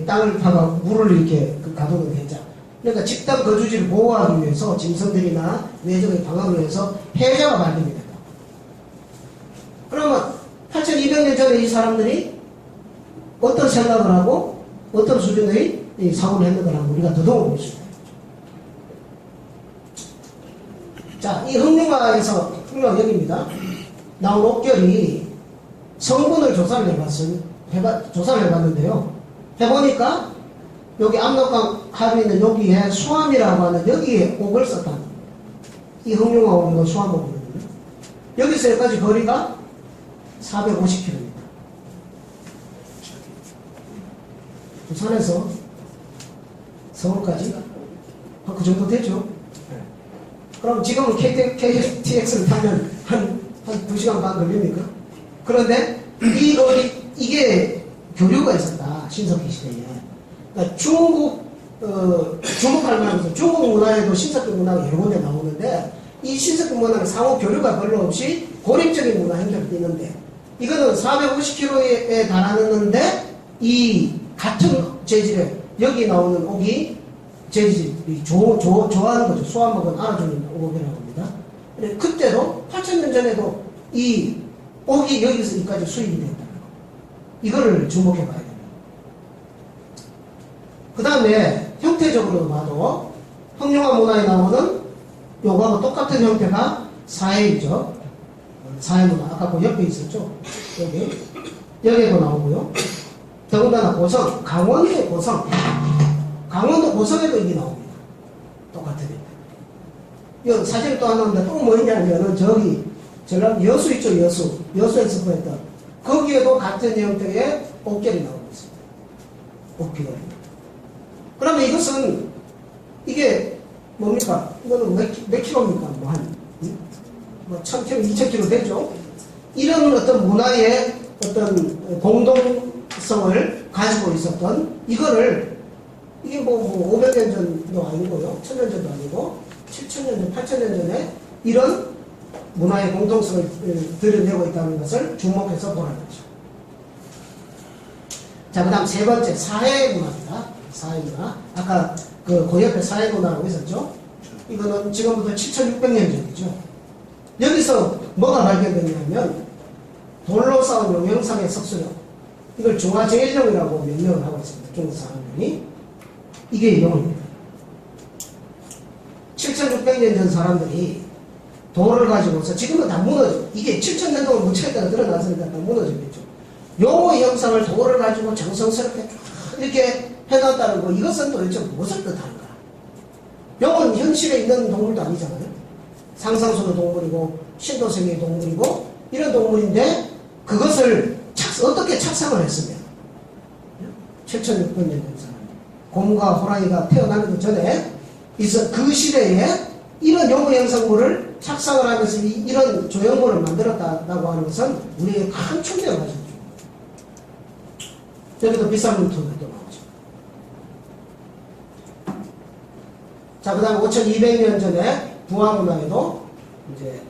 땅을 파가 물을 이렇게 가두는 해자. 그러니까 집단 거주지를 보호하기 위해서 짐승들이나 외적의 방어를 위해서 해자가 발견이 된다. 그러면 8,200년 전에 이 사람들이 어떤 생각을 하고 어떤 수준의 사고를 했는가를 우리가 더더욱 볼 수 있다. 자, 이 흑룡화에서 흑룡화 여기입니다. 나온 옥결이 성분을 조사를 해봤는데요. 해보니까 여기 압록강 하루에 있는 여기에 수암이라고 하는 여기에 옥을 썼다는 거예요. 이 흑룡화 옥은 수암옥이거든요. 여기서 여기까지 거리가 450km. 부산에서 서울까지 그 정도 되죠. 그럼 지금은 KTX를 타면 한 2시간 반 걸립니까? 그런데 이게 교류가 있었다. 신석기 시대에. 그러니까 중국할 만해서 중국 문화에도 신석기 문화가 여러 군데 나오는데 이 신석기 문화는 상호 교류가 별로 없이 고립적인 문화 행태를 띠는데 이거는 450km에 달하는데 이 같은 재질에 여기 나오는 옥이 재질이 좋아하는 거죠. 수암옥은 알아주는 옥이라고 합니다. 그때도 8,000년 전에도 이 옥이 여기서 여기까지 수입이 됐다는 거. 이거를 주목해 봐야 됩니다. 그 다음에 형태적으로 봐도 흑룡화 문화에 나오는 요거하고 똑같은 형태가 사해이죠. 사해문화. 아까 그 옆에 있었죠. 여기에도 나오고요. 더군다나 고성, 강원도의 고성. 강원도 고성에도 이게 나옵니다. 똑같은 형태. 이 사진이 또 하나 나오는데 또 뭐냐면은 저기 전남 여수 있죠. 여수에서 보였던 거기에도 같은 형태의 옥결이 나오고 있습니다. 옥결이. 그러면 이것은 이게 뭡니까? 이거는 몇 킬로입니까? 뭐 1,000킬로, 2,000킬로 되죠? 이런 어떤 문화의 어떤 공동성을 가지고 있었던 이거를 이게 뭐 500년 전도 아니고요. 1,000년 전도 아니고 7,000년 전, 8,000년 전에 이런 문화의 공통성을 드러내고 있다는 것을 주목해서 보라는 거죠. 자, 그 다음 세 번째, 사회문화입니다. 사회문화. 아까 그 옆에 사회문화라고 있었죠? 이거는 지금부터 7,600년 전이죠. 여기서 뭐가 발견됐냐면, 돌로 쌓은 용영상의 석수령. 이걸 중화제일용이라고 명명을 하고 있습니다. 중국 사람들이. 이게 용입니다. 7,600년 전 사람들이 돌을 가지고서 지금은 다 무너져. 이게 7,000년 동안 묻혀있다가 드러났으니까 다 무너졌겠죠. 용의 형상을 돌을 가지고 정성스럽게 이렇게 해놨다는 거, 이것은 도대체 무엇을 뜻하는가? 용은 현실에 있는 동물도 아니잖아요. 상상 속의 동물이고 신도세계의 동물이고 이런 동물인데 그것을 어떻게 착상을 했으면 7,600년 전 사람 곰과 호랑이가 태어나기도 전에 있어 그 시대에 이런 용의 형상물을 착상을 하면서 이런 조형물을 만들었다고 하는 것은 우리에게 큰 충격을 가져죠. 여기도 비싼 문턱이 또 나오죠. 자, 그 다음에 5,200년 전에 부화문화에도 이제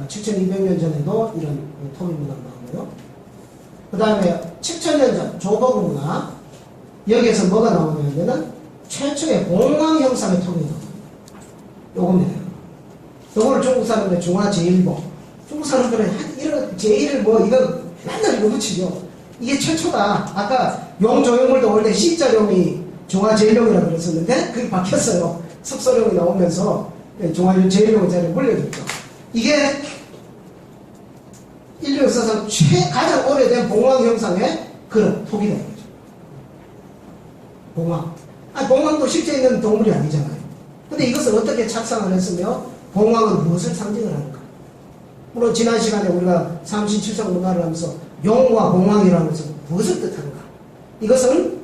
7,200년 전에도 이런 토비 문화가 나오고요. 그 다음에 7,000년 전 조복 문화, 여기에서 뭐가 나오냐면은 최초의 봉황 형상의 토비가 나옵니다. 요겁니다. 요거를 중국 사람들의 중화제일보, 중국 사람들은 이런 제일을 이거 맨날 이거 붙이죠. 이게 최초다. 아까 용 조형물도 원래 C자룡이 중화제일용이라고 그랬었는데 그게 바뀌었어요. 석소룡이 나오면서 중화제일용 자리에 물려줬죠. 이게 인류 역사상 가장 오래된 봉황 형상의 그런 토기다 이거죠. 봉황. 봉황도 실제 있는 동물이 아니잖아요. 근데 이것을 어떻게 착상을 했으며 봉황은 무엇을 상징을 하는가? 물론 지난 시간에 우리가 삼신칠성 문화를 하면서 용과 봉황이라는 것은 무엇을 뜻하는가? 이것은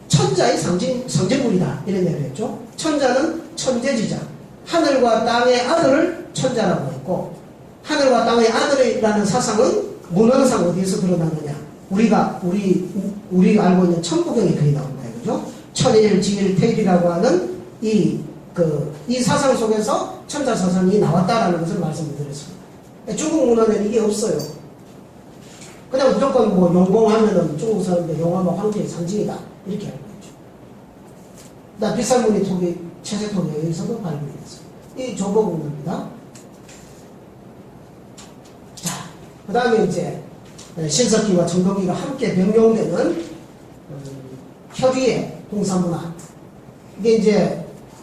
천자의 상징물이다 이런 얘기를 했죠. 천자는 천재지자, 하늘과 땅의 아들을 천자라고 했고, 하늘과 땅의 아들이라는 사상은 문헌상 어디에서 드러나느냐? 우리가 알고 있는 천부경에 거의 나온다 이거죠. 천일, 지일, 태일이라고 하는 이 사상 속에서 천자 사상이 나왔다라는 것을 말씀을 드렸습니다. 중국 문화는 이게 없어요. 그냥 무조건 용봉하면은 중국 사람들 용하면 황제의 상징이다 이렇게 알고 있죠. 그다음 비쌀무늬 토기, 채색 토기 여기서도 발굴이 됐습니다. 이 조복 문화입니다. 자, 그 다음에 이제 신석기와 청동기가 함께 병용되는 협의의 홍사문화. 이게 이제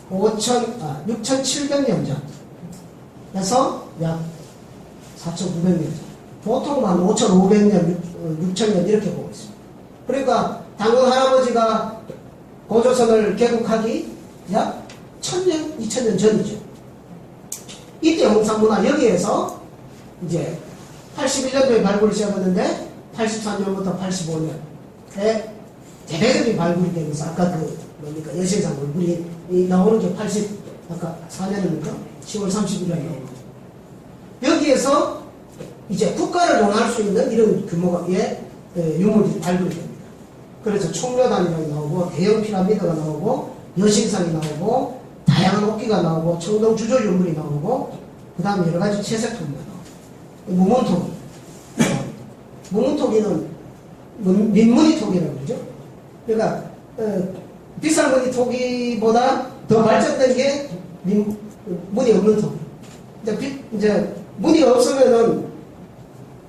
6,700년 전에서 약 4,900년 전. 보통 한 5,500년, 6,000년 이렇게 보고 있습니다. 그러니까 당군 할아버지가 고조선을 개국하기 약 1,000년, 2,000년 전이죠. 이때 홍상문화 여기에서 이제 81년도에 발굴을 시작했는데 83년부터 85년에 대대적인 발굴이 되면서 아까 여신상 얼굴이 나오는 게 아까 4년입니까? 10월 30일에 나오는 거죠. 여기에서 이제 국가를 논할 수 있는 이런 규모의 유물들이 발굴이 됩니다. 그래서 총묘단이라고 나오고 대형 피라미드가 나오고 여신상이 나오고 다양한 옥기가 나오고 청동 주조 유물이 나오고 그 다음에 여러 가지 채색토기가 나오고 무문토기. 무문토기는 민무늬 토기라고 그러죠. 그러니까 비싼 무늬 토기보다 더 발전된 게 무늬 없는 토기. 이제 무늬가 없으면은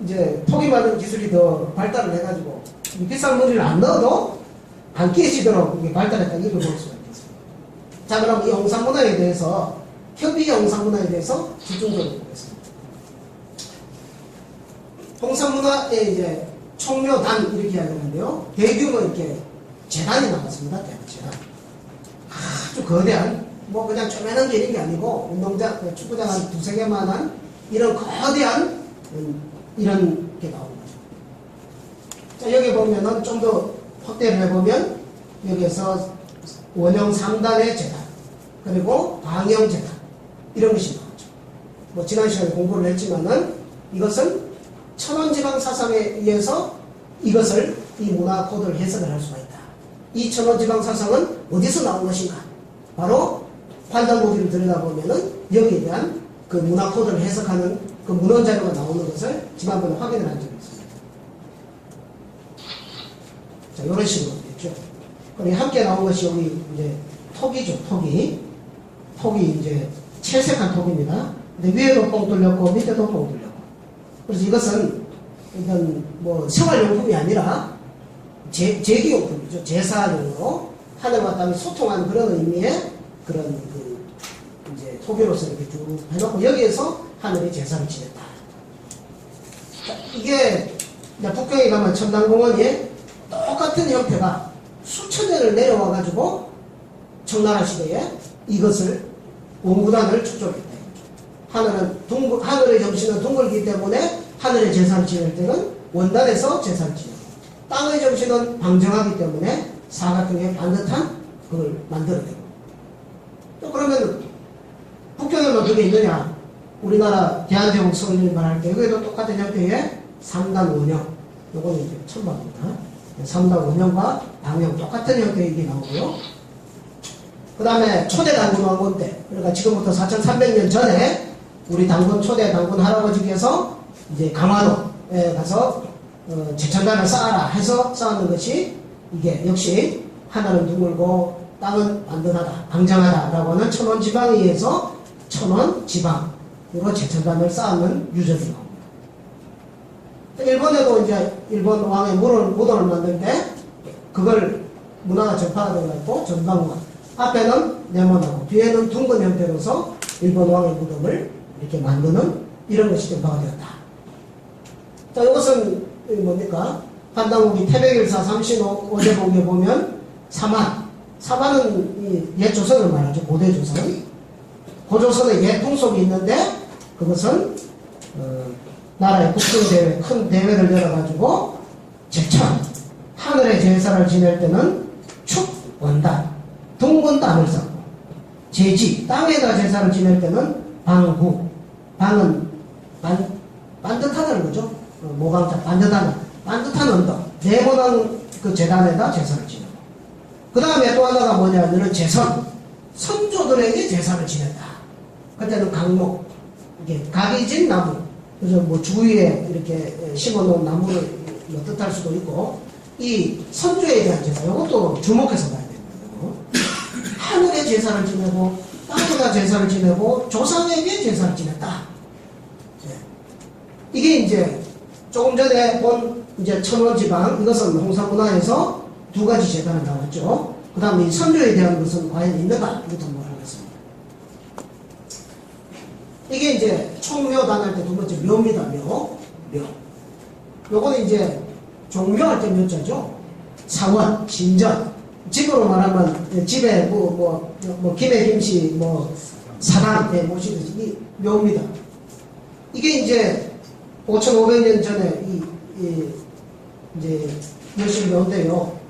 이제 토기 만드는 기술이 더 발달을 해가지고 비싼 무늬를 안 넣어도 안 깨지도록 발달했다 이걸 볼 수가 있겠습니다. 자, 그럼 이 홍상문화에 대해서 협의의 홍상문화에 대해서 집중적으로 보겠습니다. 홍상문화에 이제 총묘단 이렇게 이야기하는데요. 대규모 이렇게 재단이 나왔습니다. 재단. 아주 거대한 그냥 쪼매난 게 이런 게 아니고 운동장, 축구장 한 두세 개만한 이런 거대한 이런 게 나오는 거죠. 자, 여기 보면은 좀 더 확대를 해보면 여기에서 원형 3단의 재단 그리고 방형 재단 이런 것이 나오죠. 지난 시간에 공부를 했지만은 이것은 천원지방 사상에 의해서 이 문화 코드를 해석을 할 수가 있다. 이 천원지방 사상은 어디서 나온 것인가? 바로 환단고기를 들여다보면은 여기에 대한 그 문화 코드를 해석하는 그 문헌 자료가 나오는 것을 지난번에 확인을 한 적이 있습니다. 자, 이런 식으로 됐죠. 그리고 함께 나온 것이 여기 이제 톡이죠, 톡이. 톡이 이제 채색한 톡입니다. 근데 위에도 뻥 뚫렸고 밑에도 뻥 뚫렸고. 그래서 이것은 일단 뭐 생활용품이 아니라 제기용품이죠. 제사용으로 하늘과 땅이 소통하는 그런 의미의 그런 그 이제 토기로서 이렇게 쭉 해놓고 여기에서 하늘의 제사를 지냈다. 자, 이게 북경에 가면 첨단공원에 똑같은 형태가 수천 년을 내려와가지고 청나라 시대에 이것을 원구단을 축적했다. 하늘의 정신은 둥글기 때문에 하늘의 제사를 지낼 때는 원단에서 제사를 지내고, 땅의 정신은 방정하기 때문에 사각형의 반듯한 그걸 만들어내고. 또 그러면 북경에만 그게 있느냐? 우리나라 대한제국 성립 말할 때 여기도 똑같은 형태의 3단 원형, 요거는 이제 천박입니다. 3단 원형과 방형 똑같은 형태의 이게 나오고요. 그 다음에 초대 단군 왕건 때, 그러니까 지금부터 4,300년 전에 우리 단군, 초대 단군 할아버지께서 이제 강화도에 가서 제천단을 쌓아라 해서 쌓는 것이 이게 역시 하늘은 둥글고 땅은 반듯하다, 방정하다라고 하는 천원지방에 의해서 천원지방으로 제천단을 쌓는 유적이 나옵니다. 일본에도 이제 일본 왕의 무덤을 만들 때 그걸 문화가 전파가 되어갖고 전방관, 앞에는 네모나고 뒤에는 둥근 형태로서 일본 왕의 무덤을 이렇게 만드는 이런 것이 전파가 되었다. 자, 이것은 뭡니까? 판당국이 태백일사 삼신호 어제복에 보면 사반은 옛 조선을 말하죠. 고대 조선. 고조선의 옛 풍속이 있는데 그것은 나라의 국정대회, 큰 대회를 열어가지고 제천, 하늘의 제사를 지낼 때는 축, 원단, 둥근 땅을 쌓고, 제지, 땅에다 제사를 지낼 때는 방구, 방은 반듯하다는 거죠. 모강자, 반듯한 언덕, 네모난 그 재단에다 제사를 지내고. 그 다음에 또 하나가 뭐냐면은 제선, 선조들에게 제사를 지냈다. 그때는 강목, 이게 각이 진 나무, 그래서 뭐 주위에 이렇게 심어놓은 나무를 뜻할 수도 있고, 이 선조에 대한 제사, 이것도 주목해서 봐야 됩니다. 하늘에 제사를 지내고, 땅에다 제사를 지내고, 조상에게 제사를 지냈다. 이게 이제 조금 전에 본 이제 천원지방, 이것은 홍사문화에서 두 가지 재단을 나왔죠. 그 다음에 이 선조에 대한 것은 과연 있는가? 이것도 한번 하겠습니다. 이게 이제 총묘 단할 때 두 번째 묘입니다. 묘. 요거는 이제 종묘할 때 묘자죠. 사원, 신전. 집으로 말하면 집에 뭐 김에 김씨 사당에 모시듯이 이 묘입니다. 이게 이제 5,500년 전에 이제 열심히 묘인데요.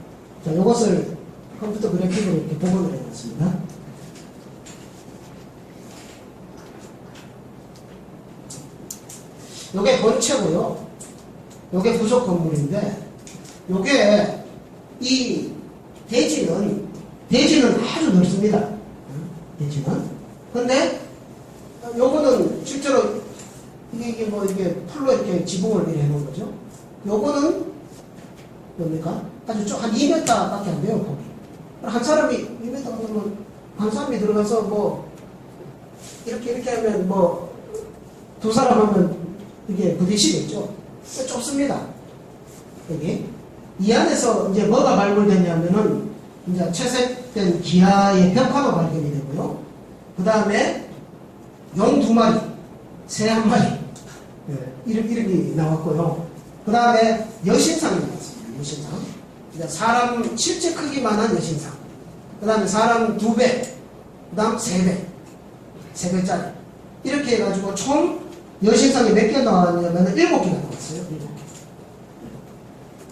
자, 요것을 컴퓨터 그래픽으로 이렇게 복원을 해놨습니다. 요게 본체고요. 요게 부속 건물인데, 요게 이 대지는 아주 넓습니다. 대지는. 근데 요거는 실제로 이게 풀로 이렇게 지붕을 이렇게 해놓은 거죠. 요거는 뭡니까? 아주 한 2m 밖에 안 돼요, 폭이. 한 사람이 2m 보면 한 사람이 들어가서 이렇게 하면 두 사람 하면 이게 부딪히겠죠. 좁습니다. 여기. 이 안에서 이제 뭐가 발굴됐냐면은 이제 채색된 기아의 벽화가 발견이 되고요. 그 다음에 용 2마리, 새 1마리. 이름이 나왔고요. 그 다음에 여신상이 나왔습니다. 여신상. 사람 실제 크기만한 여신상. 그 다음에 사람 2배, 그 다음 3배, 3배짜리. 이렇게 해가지고 총 여신상이 몇 개 나왔냐면 7개가 나왔어요. 7개.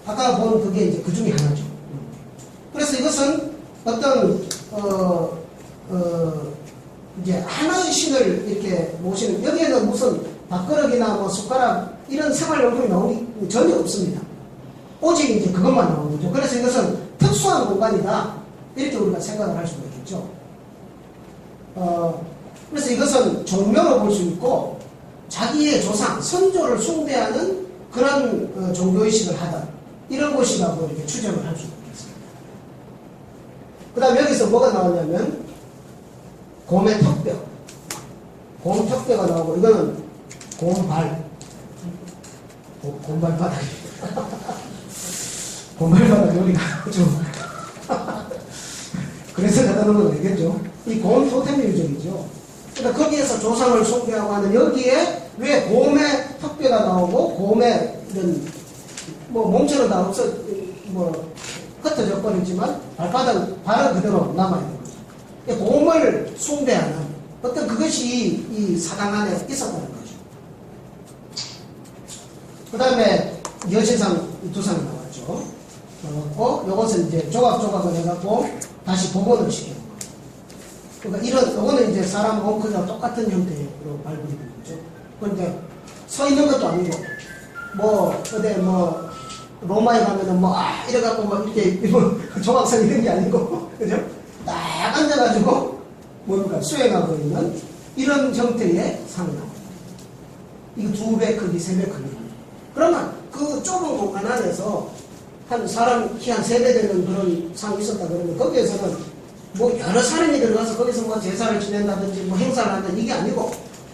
아까 본 그게 이제 그 중에 하나죠. 그래서 이것은 어떤, 이제 하나의 신을 이렇게 모시는, 여기에는 무슨 밥그릇이나 숟가락, 이런 생활용품이 나오니 전혀 없습니다. 오직 이제 그것만 나오는 거죠. 그래서 이것은 특수한 공간이다. 이렇게 우리가 생각을 할 수가 있겠죠. 그래서 이것은 종묘로 볼 수 있고 자기의 조상, 선조를 숭배하는 그런 종교의식을 하던 이런 곳이라고 이렇게 추정을 할 수 있겠습니다. 그 다음 여기서 뭐가 나오냐면 곰의 턱뼈, 곰 턱뼈가 나오고 이거는 곰발, 곰발바닥입니다. 곰발바닥 요리가 좀 그래서 갖다놓은 건 알겠죠. 이 곰 토템 유적이죠. 그러니까 거기에서 조상을 숭배하고 하는 여기에 왜 곰의 턱뼈가 나오고 곰의 이런 뭐 몸처럼 다 없어 뭐 흩어져 버리지만 발은 그대로 남아 있는 거죠. 곰을 숭배하는 어떤 그것이 이 사당 안에 있었다는 거죠. 그 다음에 여신상 두 상이 나왔죠. 요것은 이제 조각조각을 해갖고 다시 복원을 시키는 거예요. 그러니까 이런, 요거는 이제 사람 엉크와 똑같은 형태로 발굴이 된 거죠. 그런데 서 있는 것도 아니고, 어디 로마에 가면은 이래갖고 이렇게 조각상 이런 게 아니고, 그죠? 딱 앉아가지고, 수행하고 있는 이런 형태의 상이 나옵니다. 이거 2배 크기, 3배 크기. 그러면 그 좁은 공간 안에서 한 사람 키 한 3배 되는 그런 상이 있었다 그러면 거기에서는 여러 사람이 들어가서 거기서 제사를 지낸다든지 행사를 한다든지 이게 아니고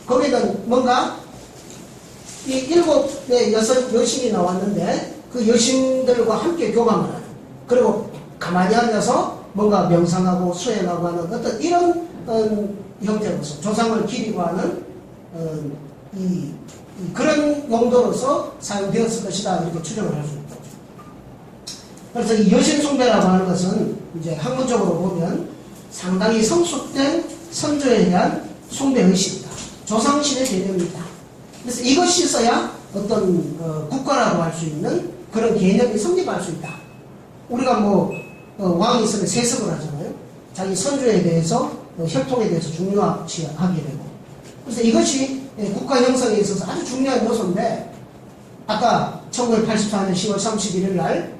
거기는 뭔가 이 7의 여신이 나왔는데 그 여신들과 함께 교감을 하는 그리고 가만히 앉아서 뭔가 명상하고 수행하고 하는 어떤 이런 형태로서 조상을 기리고 하는 그런 용도로서 사용되었을 것이다 이렇게 추정을 할 수 있다. 그래서 이 여신 숭배라고 하는 것은 이제 학문적으로 보면 상당히 성숙된 선조에 대한 숭배 의식이다. 조상신의 개념이다. 그래서 이것이 있어야 어떤 국가라고 할 수 있는 그런 개념이 성립할 수 있다. 우리가 왕이 있으면 세습을 하잖아요. 자기 선조에 대해서 혈통에 대해서 중요하게 되고. 그래서 이것이 국가 형성에 있어서 아주 중요한 요소인데 아까 1984년 10월 31일 날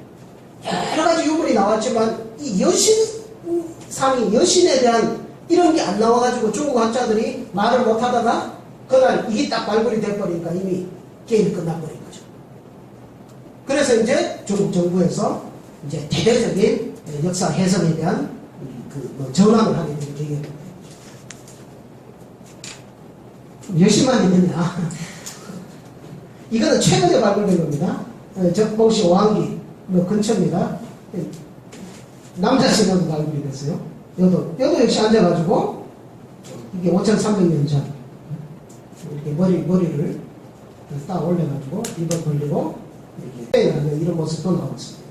여러 가지 유물이 나왔지만 이 여신상이 여신에 대한 이런 게 안 나와가지고 중국 학자들이 말을 못하다가 그날 이게 딱 발굴이 돼버리니까 이미 게임이 끝나버린 거죠. 그래서 이제 중국 정부에서 이제 대대적인 역사 해석에 대한 전환을 하게 된 계기입니다. 여신만 있느냐? 이거는 최근에 발굴된 겁니다. 적봉시 오항기 근처입니다. 남자 신호도 발굴이 됐어요. 여도 역시 앉아가지고 이게 5,300년 전 이렇게 머리를 딱 올려가지고 입을 벌리고 이렇게 이런 모습도 나왔습니다.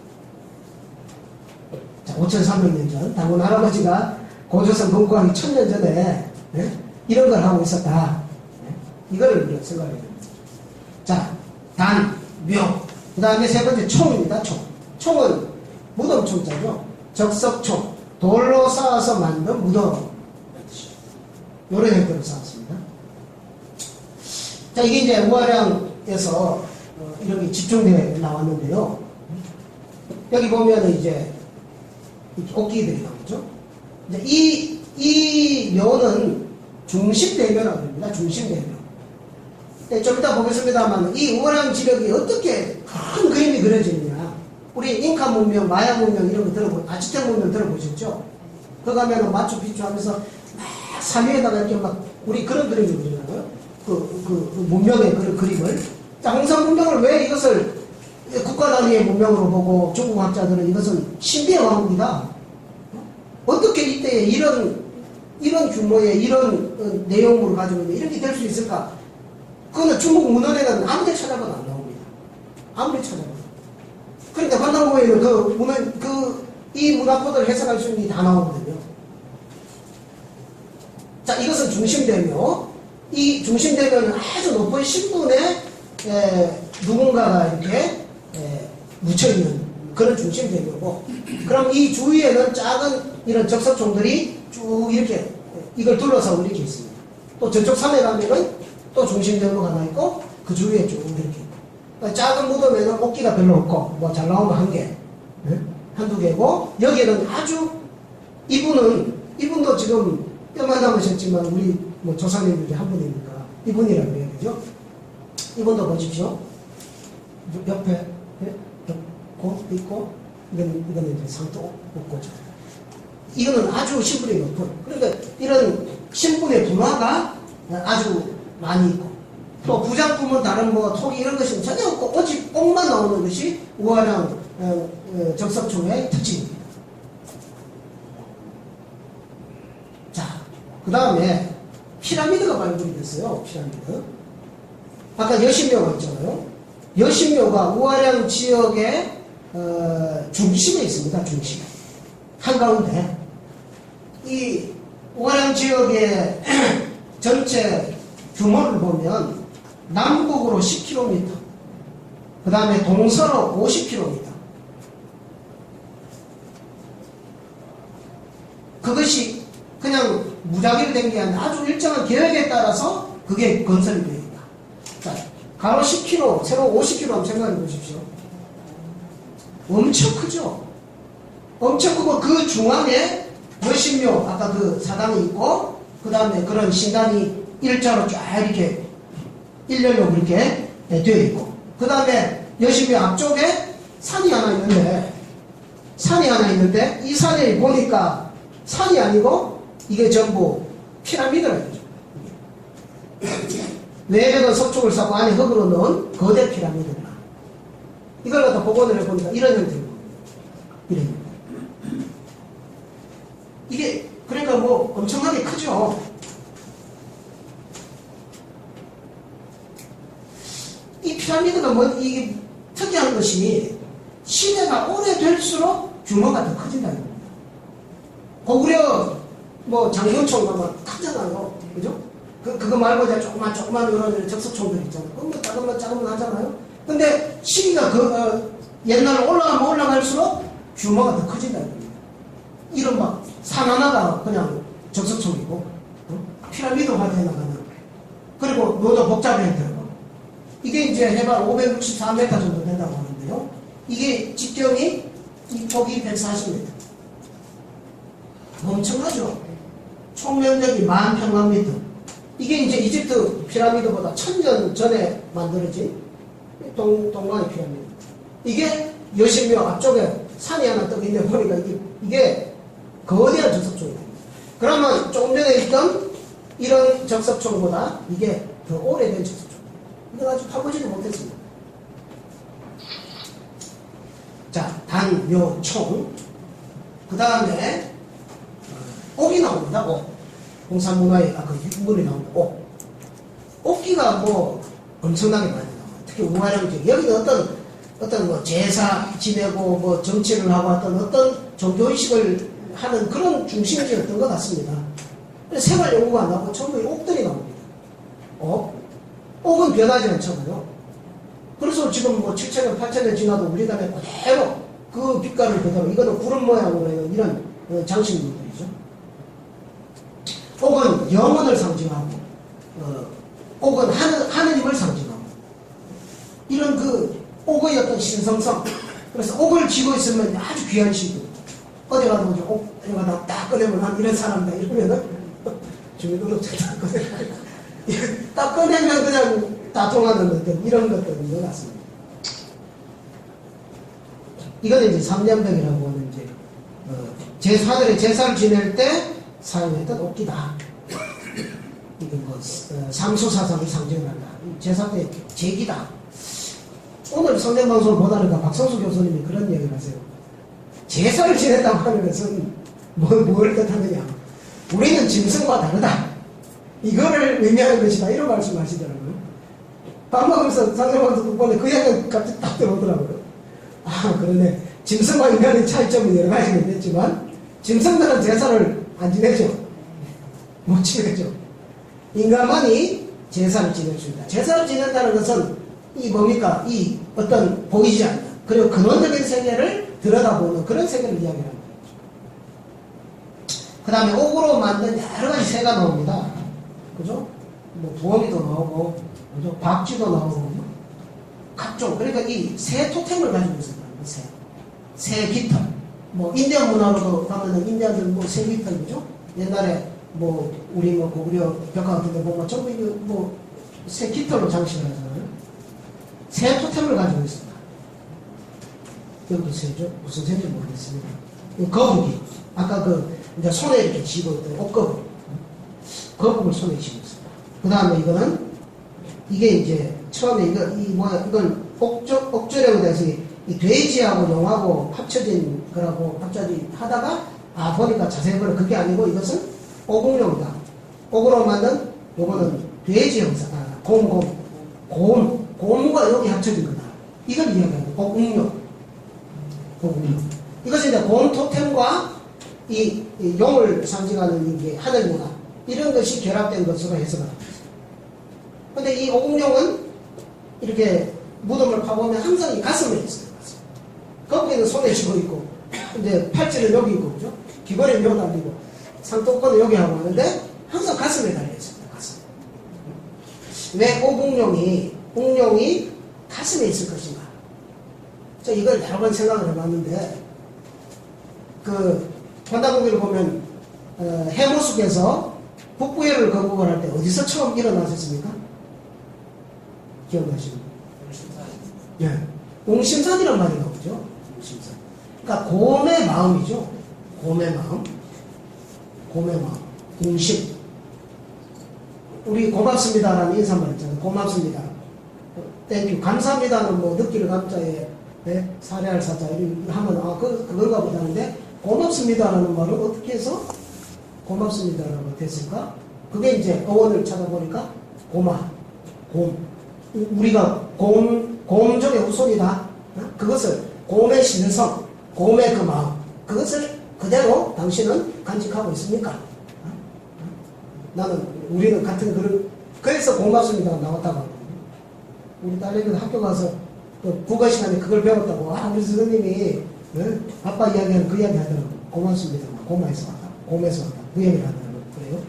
자, 5,300년 전 당군 할아버지가 고조선 건국하기 1000년 전에 이런 걸 하고 있었다. 이거를 우리가 생각해야 됩니다. 자, 단, 묘. 그 다음에 세 번째 총입니다. 총은 무덤 총자죠. 적석총. 돌로 쌓아서 만든 무덤. 이런 형태로 쌓았습니다. 자, 이게 이제 우아량에서 이렇게 집중되어 나왔는데요. 여기 보면은 이제 옷기들이 나오죠. 이제 이 묘는 중심대묘라고 합니다. 중심대묘. 네, 좀 이따 보겠습니다만 이 우아량 지력이 어떻게 큰 그림이 그려지느냐. 우리 잉카 문명, 마야 문명 이런 거 아즈텍 문명 들어보셨죠? 거기 가면은 마추픽추 하면서 막 산 위에다가 이렇게 막 우리 그런 그림을 그리잖아요. 그 문명의 그런 그림을. 자, 홍산 문명을 왜 이것을 국가 단위의 문명으로 보고 중국 학자들은 이것은 신비의 왕국이다. 어떻게 이때에 이런 규모의 이런 내용물을 가지고 있는 이렇게 될 수 있을까? 그거는 중국 문헌에는 아무리 찾아봐도 안 나옵니다. 아무리 찾아봐도. 그러니까 만나보면 이 문화코드를 해석할 수 있는 게 다 나오거든요. 자, 이것은 중심대묘. 이 중심대묘는 아주 높은 신분에 누군가가 이렇게 묻혀있는 그런 중심대묘고, 그럼 이 주위에는 작은 이런 적석총들이 쭉 이렇게 이걸 둘러싸고 이렇게 있습니다. 또 저쪽 산에 가면은 또 중심대묘가 하나 있고 그 주위에 쭉 이렇게. 그러니까 작은 무덤에는 옷기가 별로 없고 잘 나오면 한 개, 한두 개고, 여기에는 아주 이분도 지금 뼈만 남으셨지만 우리 뭐 조상님들이 한 분이니까 이분이라고 해야 되죠. 이분도 보십시오. 옆에 고 있고 이거는 이제 상도 없고죠. 이거는 아주 신분이 높은, 그러니까 이런 신분의 분화가 아주 많이 있고, 또 부작품은 다른 뭐 토기 이런 것은 전혀 없고 오직 옥만 나오는 것이 우아량 적석총의 특징입니다. 자, 그 다음에 피라미드가 발굴이 됐어요. 피라미드. 아까 여신묘가 있잖아요. 여신묘가 우아량 지역의 중심에 있습니다. 중심. 한가운데. 이 우아량 지역의 전체 규모를 보면 남북으로 10km, 그 다음에 동서로 50km. 그것이 그냥 무작위로 된 게 아니라 아주 일정한 계획에 따라서 그게 건설이 되어 있다. 자, 가로 10km, 세로 50km 한번 생각해 보십시오. 엄청 크죠? 엄청 크고 그 중앙에 여신묘, 아까 그 사당이 있고, 그 다음에 그런 신당이 일자로 쫙 이렇게 일렬로 그렇게 되어 있고, 그 다음에 여신묘 앞쪽에 산이 하나 있는데, 이 산에 보니까 산이 아니고 이게 전부 피라미드라죠. 외벽은 석축을 쌓고 안에 흙으로 넣은 거대 피라미드다. 이걸 갖다 복원을 해보니까 이런 형태입니다. 이런 형태. 이게 그러니까 뭐 엄청나게 크죠. 이 피라미드가 뭐 이게 특이한 것이 시대가 오래될수록 규모가 더 커진다는 겁니다. 고구려 뭐 장군총 가면 크잖아요. 그죠? 그거 말고 이제 조그만 그런 적석총들 있잖아요. 뭐 작으면 하잖아요. 근데 시기가 옛날로 올라갈수록 규모가 더 커진다는 겁니다. 이런 막 산 하나가 그냥 적석총이고, 피라미드화 돼 나가는. 그리고 노도 복잡해 들어가고. 이게 이제 해발 564m 정도 된다고 하는데요. 이게 직경이 이 폭이 140m. 엄청나죠? 총 면적이 10,000평방미터. 이게 이제 이집트 피라미드보다 1000년 전에 만들어진 동방의 피라미드. 이게 여신묘 앞쪽에 산이 하나 떠 있는데 보니까 이게 거대한 적석총이다. 그러면 조금 전에 있던 이런 적석총보다 이게 더 오래된 적석총. 이건 아직 파보지도 못했습니다. 자, 단, 묘, 총. 그 다음에 옥이 나옵니다. 옥. 공산문화에 아까 육문이 나옵니다. 옥. 옥기가 뭐 엄청나게 많이 나와요. 특히 우아량 지역. 여기는 어떤 뭐 제사 지내고 뭐 정치를 하고 어떤 종교의식을 하는 그런 중심지였던 것 같습니다. 생활 연구가 안 나오고 전부 옥들이 나옵니다. 옥은 변하지 않잖아요. 그래서 지금 뭐 7,000년, 8,000년 지나도 우리나라에 그대로 그 빛깔을 그대로, 이거는 구름 모양으로 해요. 이런 장식물들이죠. 옥은 영혼을 상징하고, 옥은 하느님을 상징하고, 이런 그 옥의 어떤 신성성. 그래서 옥을 쥐고 있으면 아주 귀한 시도. 어디 가도 보죠. 옥, 어디 가다 딱 꺼내면 한 이런 사람이다. 이러면은, 주민등록증 딱 꺼내면, 딱 꺼내면 그냥 다 통하는 것들, 이런 것들인 것 같습니다. 이거는 이제 삼년벽이라고 하는 이제, 제사들의 제사를 지낼 때 사용했던 옥기다. 이게 뭐, 삼수사상이 상징을 한다. 제사 때 제기다. 오늘 성경방송을 보다니까 박성수 교수님이 그런 얘기를 하세요. 제사를 지냈다고 하는 것은 뭘 뜻하느냐. 우리는 짐승과 다르다. 이거를 의미하는 것이다. 이런 말씀 하시더라고요. 밥 먹으면서 성경방송 보는데 그 얘기가 갑자기 딱 들어오더라고요. 아, 그러네. 짐승과 인간의 차이점은 여러 가지가 있겠지만, 짐승들은 제사를 안 지내죠. 못 지내죠. 인간만이 제사를 지낼 수 있다. 제사를 지낸다는 것은 이 뭡니까? 이 어떤 보이지 않는, 그리고 근원적인 세계를 들여다보는 그런 세계를 이야기하는 거죠. 그 다음에 옥으로 만든 여러 가지 새가 나옵니다. 그죠? 뭐 부엉이도 나오고, 그죠? 박쥐도 나오고, 각종. 그러니까 이 새 토템을 가지고 있습니다. 새 깃털. 뭐 인디언 문화로도 가면은 인디언들 뭐 새 깃털, 그죠? 옛날에 뭐 우리 뭐 고구려 벽화 같은 데 보면 전부 이거 뭐새 깃털로 장식을 하잖아요. 새 토템을 가지고 있습니다. 여기도 새죠? 무슨 새인지 모르겠습니다. 거북이. 아까 이제 손에 이렇게 쥐고 있던 옷거북. 거북을 손에 쥐고 있습니다. 그 다음에 이거는, 이게 이제, 처음에 이건 옥조라고 해서 이 돼지하고 용하고 합쳐진 거라고 갑자기 하다가, 보니까 자세히 보면 그게 아니고 이것은 오공룡이다. 옥으로 만든, 요거는 돼지 형사, 곰과 여기 합쳐진 거다. 이걸 이야기하는 오공룡. 이것은 이제 곰 토템과 이 용을 상징하는 이게 하늘 문화 이런 것이 결합된 것으로 해석을 합니다. 근데 이 오공룡은 이렇게 무덤을 파보면 항상 이 가슴에 있어요. 거기는 손에 쥐고 있고, 근데 팔찌는 여기 있고, 그죠? 귀걸이는 여기 달리고, 상도권은 여기 하고 하는데 항상 가슴에 달려 있습니다. 가슴. 왜 공룡이 가슴에 있을 것인가? 저 이걸 여러 번 생각을 해봤는데, 환단고기를 보면, 해무숙에서 북부해를 건국을 할 때 어디서 처음 일어나셨습니까? 기억나시는 분? 예. 옹심산이란 말이 나오죠. 옹심산. 그러니까 곰의 마음이죠. 곰의 마음. 옹심. 우리 고맙습니다라는 인사말 있잖아요. 고맙습니다. 땡큐. 감사합니다는 뭐 느낄 감자에 사례할 사자 이렇게 하면 그건가 보다 하는데 고맙습니다라는 말은 어떻게 해서 고맙습니다라고 됐을까? 그게 이제 어원을 찾아보니까 곰. 우리가 곰 중에 후손이다. 그것을 곰의 신성, 곰의 그 마음, 그것을 그대로 당신은 간직하고 있습니까? 우리는 같은 그래서 고맙습니다가 나왔다고 하거든요. 우리 딸내미는 학교 가서 국어 시간에 그걸 배웠다고. 우리 선생님이 아빠 이야기하는 그 이야기 하더라고. 고맙습니다. 고마에서 왔다. 곰에서 왔다. 그 얘기를 하더라고. 그래요?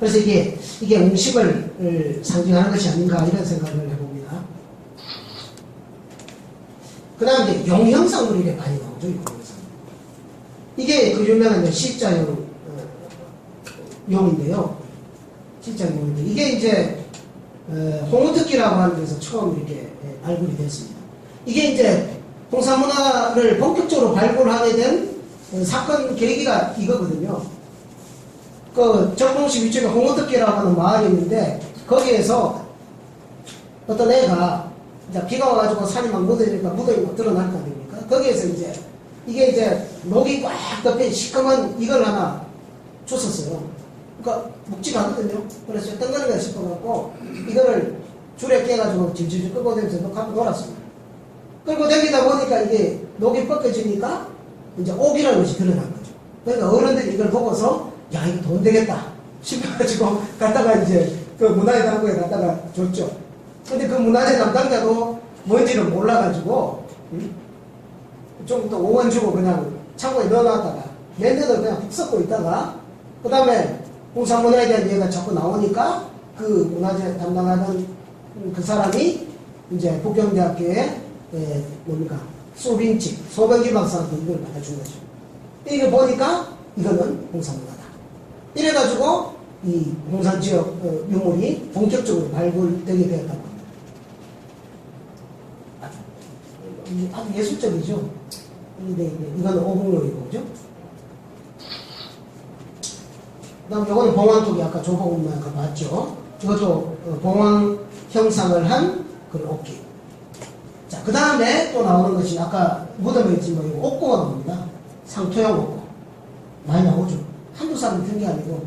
그래서 이게 옹심을 상징하는 것이 아닌가 이런 생각을 해봅니다. 그 다음에 이제 용형상물이 이렇게 많이 나오죠. 이게 그 유명한 C자용 용인데요. C자용 용인데 이게 이제 홍어특기라고 하는 데서 처음 이렇게 발굴이 됐습니다. 이게 이제 홍사문화를 본격적으로 발굴하게 된 사건 계기가 이거거든요. 정봉시 위쪽에 홍어특기라고 하는 마을이 있는데 거기에서 어떤 애가 이제 비가 와가지고 산이 막 묻어지니까 무덤이 막 드러날 거 아닙니까? 거기에서 이게 이제 녹이 꽉 덮인 시커먼 이걸 하나 줬었어요. 그러니까 묵직하거든요. 그래서 뜬거리가 싶어갖고 이거를 줄에 깨가지고 질질 끌고 다니면서 갖고 놀았습니다. 끌고 다니다 보니까 이게 녹이 벗겨지니까 이제 옥이라는 것이 드러난 거죠. 그러니까 어른들이 이걸 보고서 야 이거 돈 되겠다 싶어가지고 갖다가 이제 그 문화재 당국에 갖다가 줬죠. 근데 그 문화재 담당자도 뭔지를 몰라가지고 좀 더 5원 주고 그냥 창고에 넣어놨다가 몇 년을 그냥 푹 썩고 있다가 그 다음에 홍사문화에 대한 얘기가 자꾸 나오니까 그 문화재 담당하던 그 사람이 이제 북경대학교에 소변기 박사한테 이걸 받아준 거죠. 이거 보니까 이거는 홍사문화다. 이래가지고 이 홍산 지역 유물이 본격적으로 발굴되게 되었다고 합니다. 아주 예술적이죠. 이거는 오공룡이고, 그죠? 그 다음 이거는 봉황토기, 아까 조보금만 아까 봤죠? 이것도 봉황 형상을 한 그런 옥기. 자, 그 다음에 또 나오는 것이 아까 무덤에 있지만 이거 옥고가 나옵니다. 상토형 옥고. 많이 나오죠. 한두 사람 든 게 아니고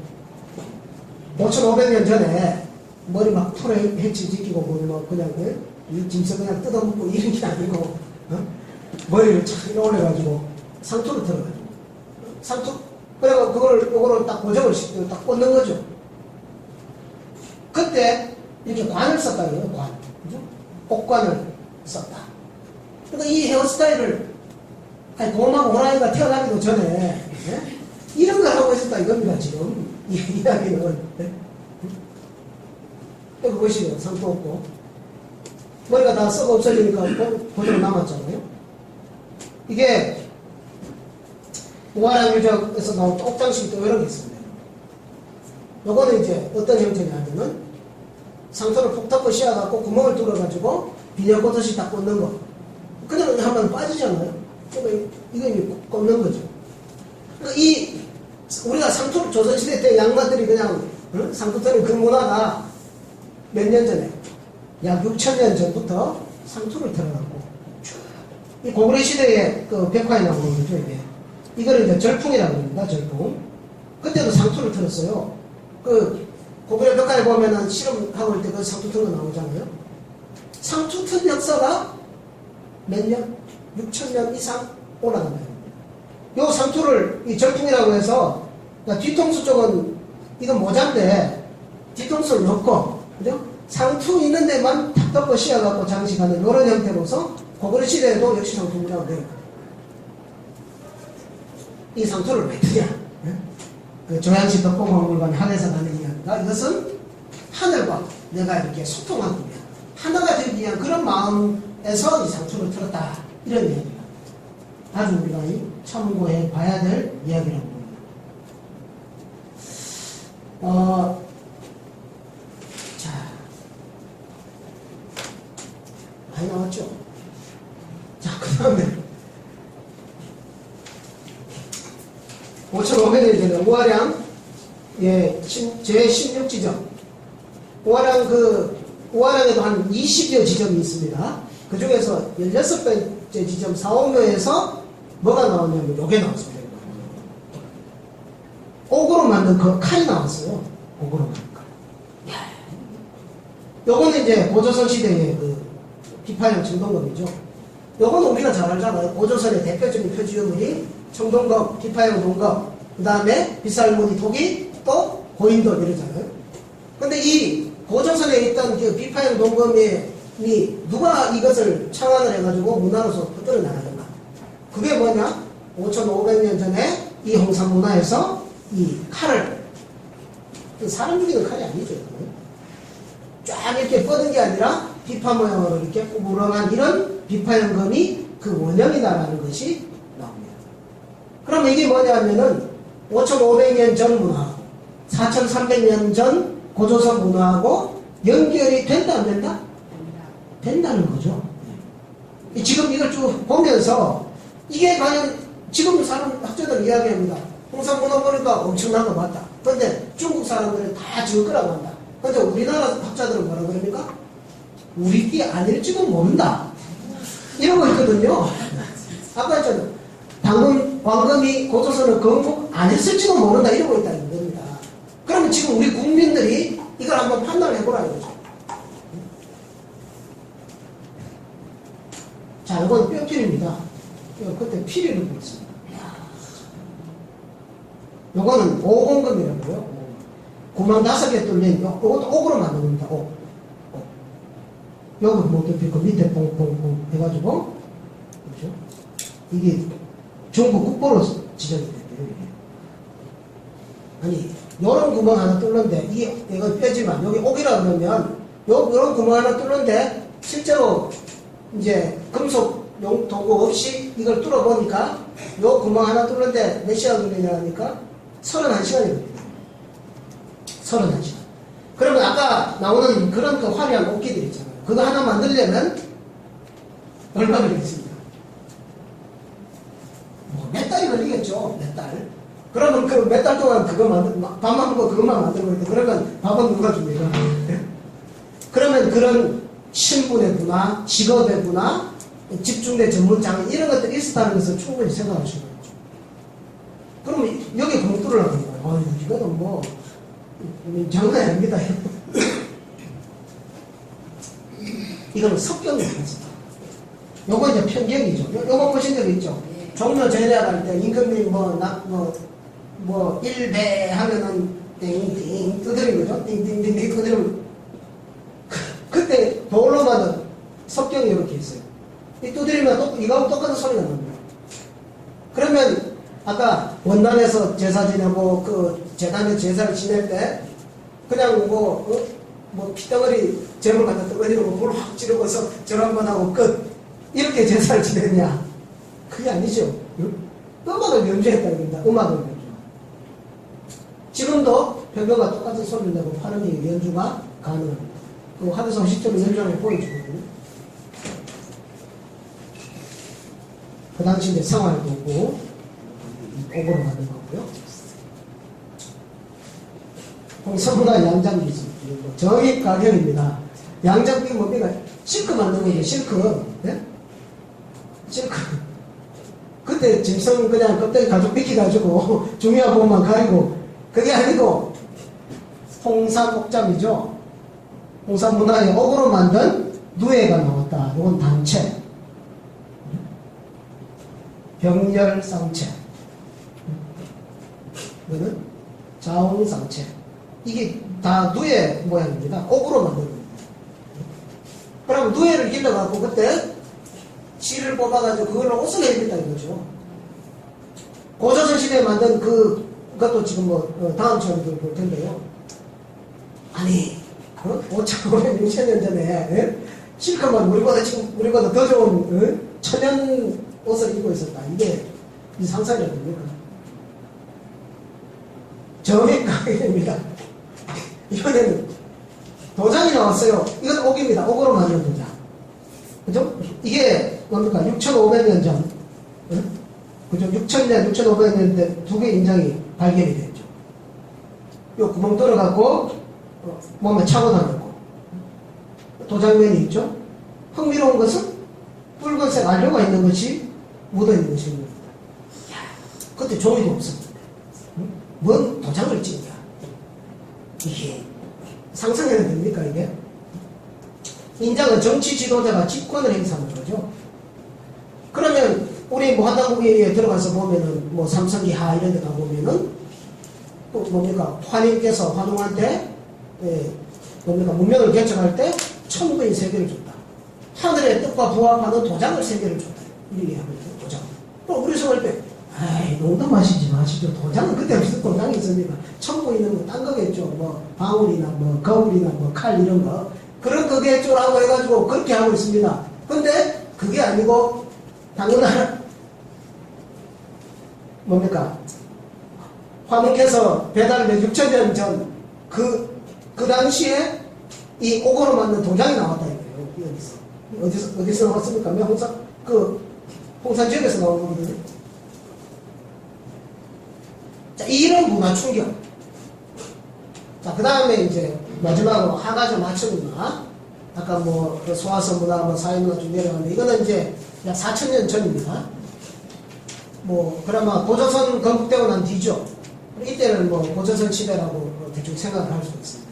5,500년 전에 머리 막 풀에 해치 지키고 뭐 그냥 이 짐승 그냥 뜯어먹고 이런 게 아니고 머리를 착 올려가지고 상토를 들어가지고 상토 그래서 요거를 딱 고정을 시키고 딱 꽂는 거죠. 그때 이렇게 관을 썼다 그래요. 관, 그죠? 옥관을 썼다. 그러니까 이 헤어스타일을 곰하고 호랑이가 태어나기도 전에 이런 걸 하고 있었다 이겁니다. 지금 이 이야기는 여기 보시면 상토 없고 머리가 다 썩어 없어지니까 그대로 남았잖아요. 이게 우아랑 유적에서 나온 옥장식이 또 이런 게 있습니다. 요거는 이제 어떤 형태냐면은 상토를 푹 덮고 씌워갖고 구멍을 뚫어가지고 비닐 꽂듯이 딱 꽂는 거. 그냥 하면 빠지잖아요. 그러니까 이거 이제 꽂는 거죠. 그러니까 우리가 상토 조선시대 때 양반들이 그냥 상토 터는 그 문화가 몇 년 전에 약 6,000년 전부터 상토를 털어갖고 이 고구려 시대에 그 백화에 나오는 거죠. 이거를 이제 절풍이라고 합니다. 절풍. 그때도 상토를 털었어요. 그 고구려 백화에 보면은 실험하고 올 때 그 상투 튼 거 나오잖아요. 상투 튼 역사가 몇 년? 6,000년 이상 올라간다. 요 상투를 이 절풍이라고 해서 뒤통수 쪽은 이건 모자인데 뒤통수를 넣고 그죠? 상투 있는 데만 탁 덮고 씌워갖고 장식하는 이런 형태로서 고구려 시대에도 역시 상투 문화가 돼요. 이 상투를 왜 드냐? 그 조양시 덕봉박물관 한에서 가는 이야기가 이것은 하늘과 내가 이렇게 소통하기 위한 하나가 되기 위한 그런 마음에서 이 상투를 틀었다 이런 이야기가 아주 우리가 참고해 봐야 될 이야기라고 봅니다. 자 많이 나왔죠? 자 그 다음에 5,500년 전에 우아량 제16지점 우아량에도 한 20여 지점이 있습니다. 그 중에서 16번째 지점 사옥묘에서 뭐가 나왔냐면 요게 나왔습니다. 옥으로 만든 그 칼이 나왔어요. 옥으로 만든 칼. 요거는 이제 고조선 시대의 그 비파형 청동검이죠. 요거는 우리가 잘 알잖아요. 고조선의 대표적인 표지유물이 청동검, 비파형 동검, 그 다음에 빗살무늬 토기, 또 고인돌 이러잖아요. 근데 이 고조선에 있던 그 비파형 동검이 누가 이것을 창안을 해가지고 문화로서 퍼뜨려 나가던가. 그게 뭐냐? 5,500년 전에 이 홍산 문화에서 이 칼을, 사람 죽이는 칼이 아니죠. 쫙 이렇게 뻗은 게 아니라 비파 모양으로 이렇게 우렁한 이런 비파형 검이 그 원형이다라는 것이 나옵니다. 그럼 이게 뭐냐면은 5,500년 전 문화, 4,300년 전 고조선 문화하고 연결이 된다 안 된다? 된다는 거죠. 지금 이걸 쭉 보면서 이게 과연 지금 사람 학자들 이야기합니다. 홍산 문화 보니까 엄청난 거 맞다. 그런데 중국 사람들은 다 지을 거라고 한다. 그런데 우리나라 학자들은 뭐라 그럽니까? 우리 게 아닐지도 모른다. 이러고 있거든요. 아까 했잖아요. 황금이 고조선을 건국 안 했을지도 모른다. 이러고 있다는 겁니다. 그러면 지금 우리 국민들이 이걸 한번 판단을 해보라 이거죠. 자, 이건 뼈필입니다. 그때 피리를 보겠습니다. 요거는 오공금이라고요. 구멍 5개 뚫린, 요것도 옥으로 만든 겁니다. 옥. 요거 못 덮이고 밑에 뽕뽕뽕 해가지고, 그렇죠? 이게 중국 국보로 지정이 됐대요, 이게. 아니, 요런 구멍 하나 뚫는데, 이거 뼈지만, 여기 옥이라 그러면, 요런 구멍 하나 뚫는데, 실제로 이제 금속 도구 없이 이걸 뚫어보니까, 요 구멍 하나 뚫는데 몇 시간 걸리냐니까? 31시간이 걸립니다. 31시간. 그러면 아까 나오는 그런 그 화려한 옥기들 있잖아요. 그거 하나 만들려면 얼마 걸리겠습니까? 뭐 몇 달이 걸리겠죠. 몇 달. 그러면 그 몇 달 동안 밥만 먹고 그것만 만들고 있는데 그러면 밥은 누가 줍니까? 그러면 그런 신분의 문화, 직업의 문화, 집중된 전문장 이런 것들이 있었다는 것을 충분히 생각할 수 있는 거죠. 그러면 여기 공부를 하는 거예요. 아유, 이거는 뭐 장난이 아닙니다. 이거는 석경이 있습니다. 요거 이제 편경이죠. 요거 보신 적 있죠? 종묘 제례할 때 임금님 뭐 1배 하면은 띵띵 두드린 거죠. 띵띵띵 두드리면 그때 돌로만은 석경이 이렇게 있어요. 이 두드리면 이거하고 똑같은 소리가 납니다. 그러면 아까 원단에서 제사 지내고 그 재단에 제사를 지낼 때 그냥 뭐 피덩어리 재물 갖다 떠가지고 물 확 찌르고서 절 한번 하고 끝 이렇게 제사를 지냈냐? 그게 아니죠. 음악을 연주했다는 겁니다. 음악을 연주. 지금도 평균과 똑같은 소리를 내고 파르미 연주가 가능합니다. 그 하드성 시점을 연주하는 거 보여주거든요. 그 당시 이제 생활도 없고 오버로 만든 거고요. 홍성문화 양장기술 정익 가격입니다. 양장기 뭡니까? 실크 만든 거죠. 실크. 네? 실크. 그때 짐승 그냥 껍데기 가죽 비켜가지고 중요한 부분만 가리고 그게 아니고 홍사목장이죠. 홍사문화의 옥으로 만든 누에가 나왔다. 이건 단체. 병렬상체. 이거는 자홍상체. 이게 다 누에 모양입니다. 옥으로 만든 겁니다. 그럼 누에를 길러갖고 그때 실을 뽑아가지고 그걸로 옷을 해야겠다 이거죠. 고조선 시대에 만든 그것도 지금 뭐 다음 시간에 볼 텐데요. 아니 5,500년 전에 예? 실컷만 우리보다 더 좋은 천연 옷을 입고 있었다. 이게 이 상상이 됩니까? 정액 가격입니다. 이번에는 도장이 나왔어요. 이건 옥입니다. 옥으로 만든 도장. 그죠? 이게 뭡니까? 6,500년 전. 응? 그죠? 6,000년, 6,500년 때 두 개의 인장이 발견이 됐죠. 요 구멍 뚫어갖고 몸에 차고 다녔고 도장면이 있죠. 흥미로운 것은 붉은색 안료가 있는 것이 묻어있는 것입니다. 그때 종이도 없었는데 뭔 도장을 찍냐. 이게 상상해도 됩니까 이게? 인장은 정치 지도자가 직권을 행사하는 거죠. 그러면 우리 뭐 한당국에 들어가서 보면은 뭐 삼성기 하 이런 데 가보면은 또 뭡니까 환인께서 환웅할 때 뭡니까 문명을 개척할 때 천부인 3개를 줬다. 하늘의 뜻과 부합하는 도장을 3개를 줬다. 이렇게 하거든요. 도장. 또 우리 생활 때 아이 농담하시지 마시죠. 도장은 그때 무슨 도장이 있습니까? 천부인은 뭐 딴 거겠죠. 뭐 방울이나 뭐 거울이나 뭐 칼 이런 거 그런 거겠죠라고 해가지고 그렇게 하고 있습니다. 근데 그게 아니고 당연한 뭡니까 화목해서 배달을 6,000년 전 그 당시에 이 옥으로 만든 도장이 나왔다 이거예요. 어디서 나왔습니까? 홍산 지역에서 나온 거거든요. 자, 이런 문화 충격. 자, 그 다음에 이제 마지막으로 하가죠 맞춤문화. 아까 뭐 소화서 문화, 뭐 사회문화 좀 내려가는데 이거는 이제 약 4,000년 전입니다. 뭐 그나마 고조선 건국되고 난 뒤죠. 이때는 뭐 고조선 시대라고 대충 생각을 할 수도 있습니다.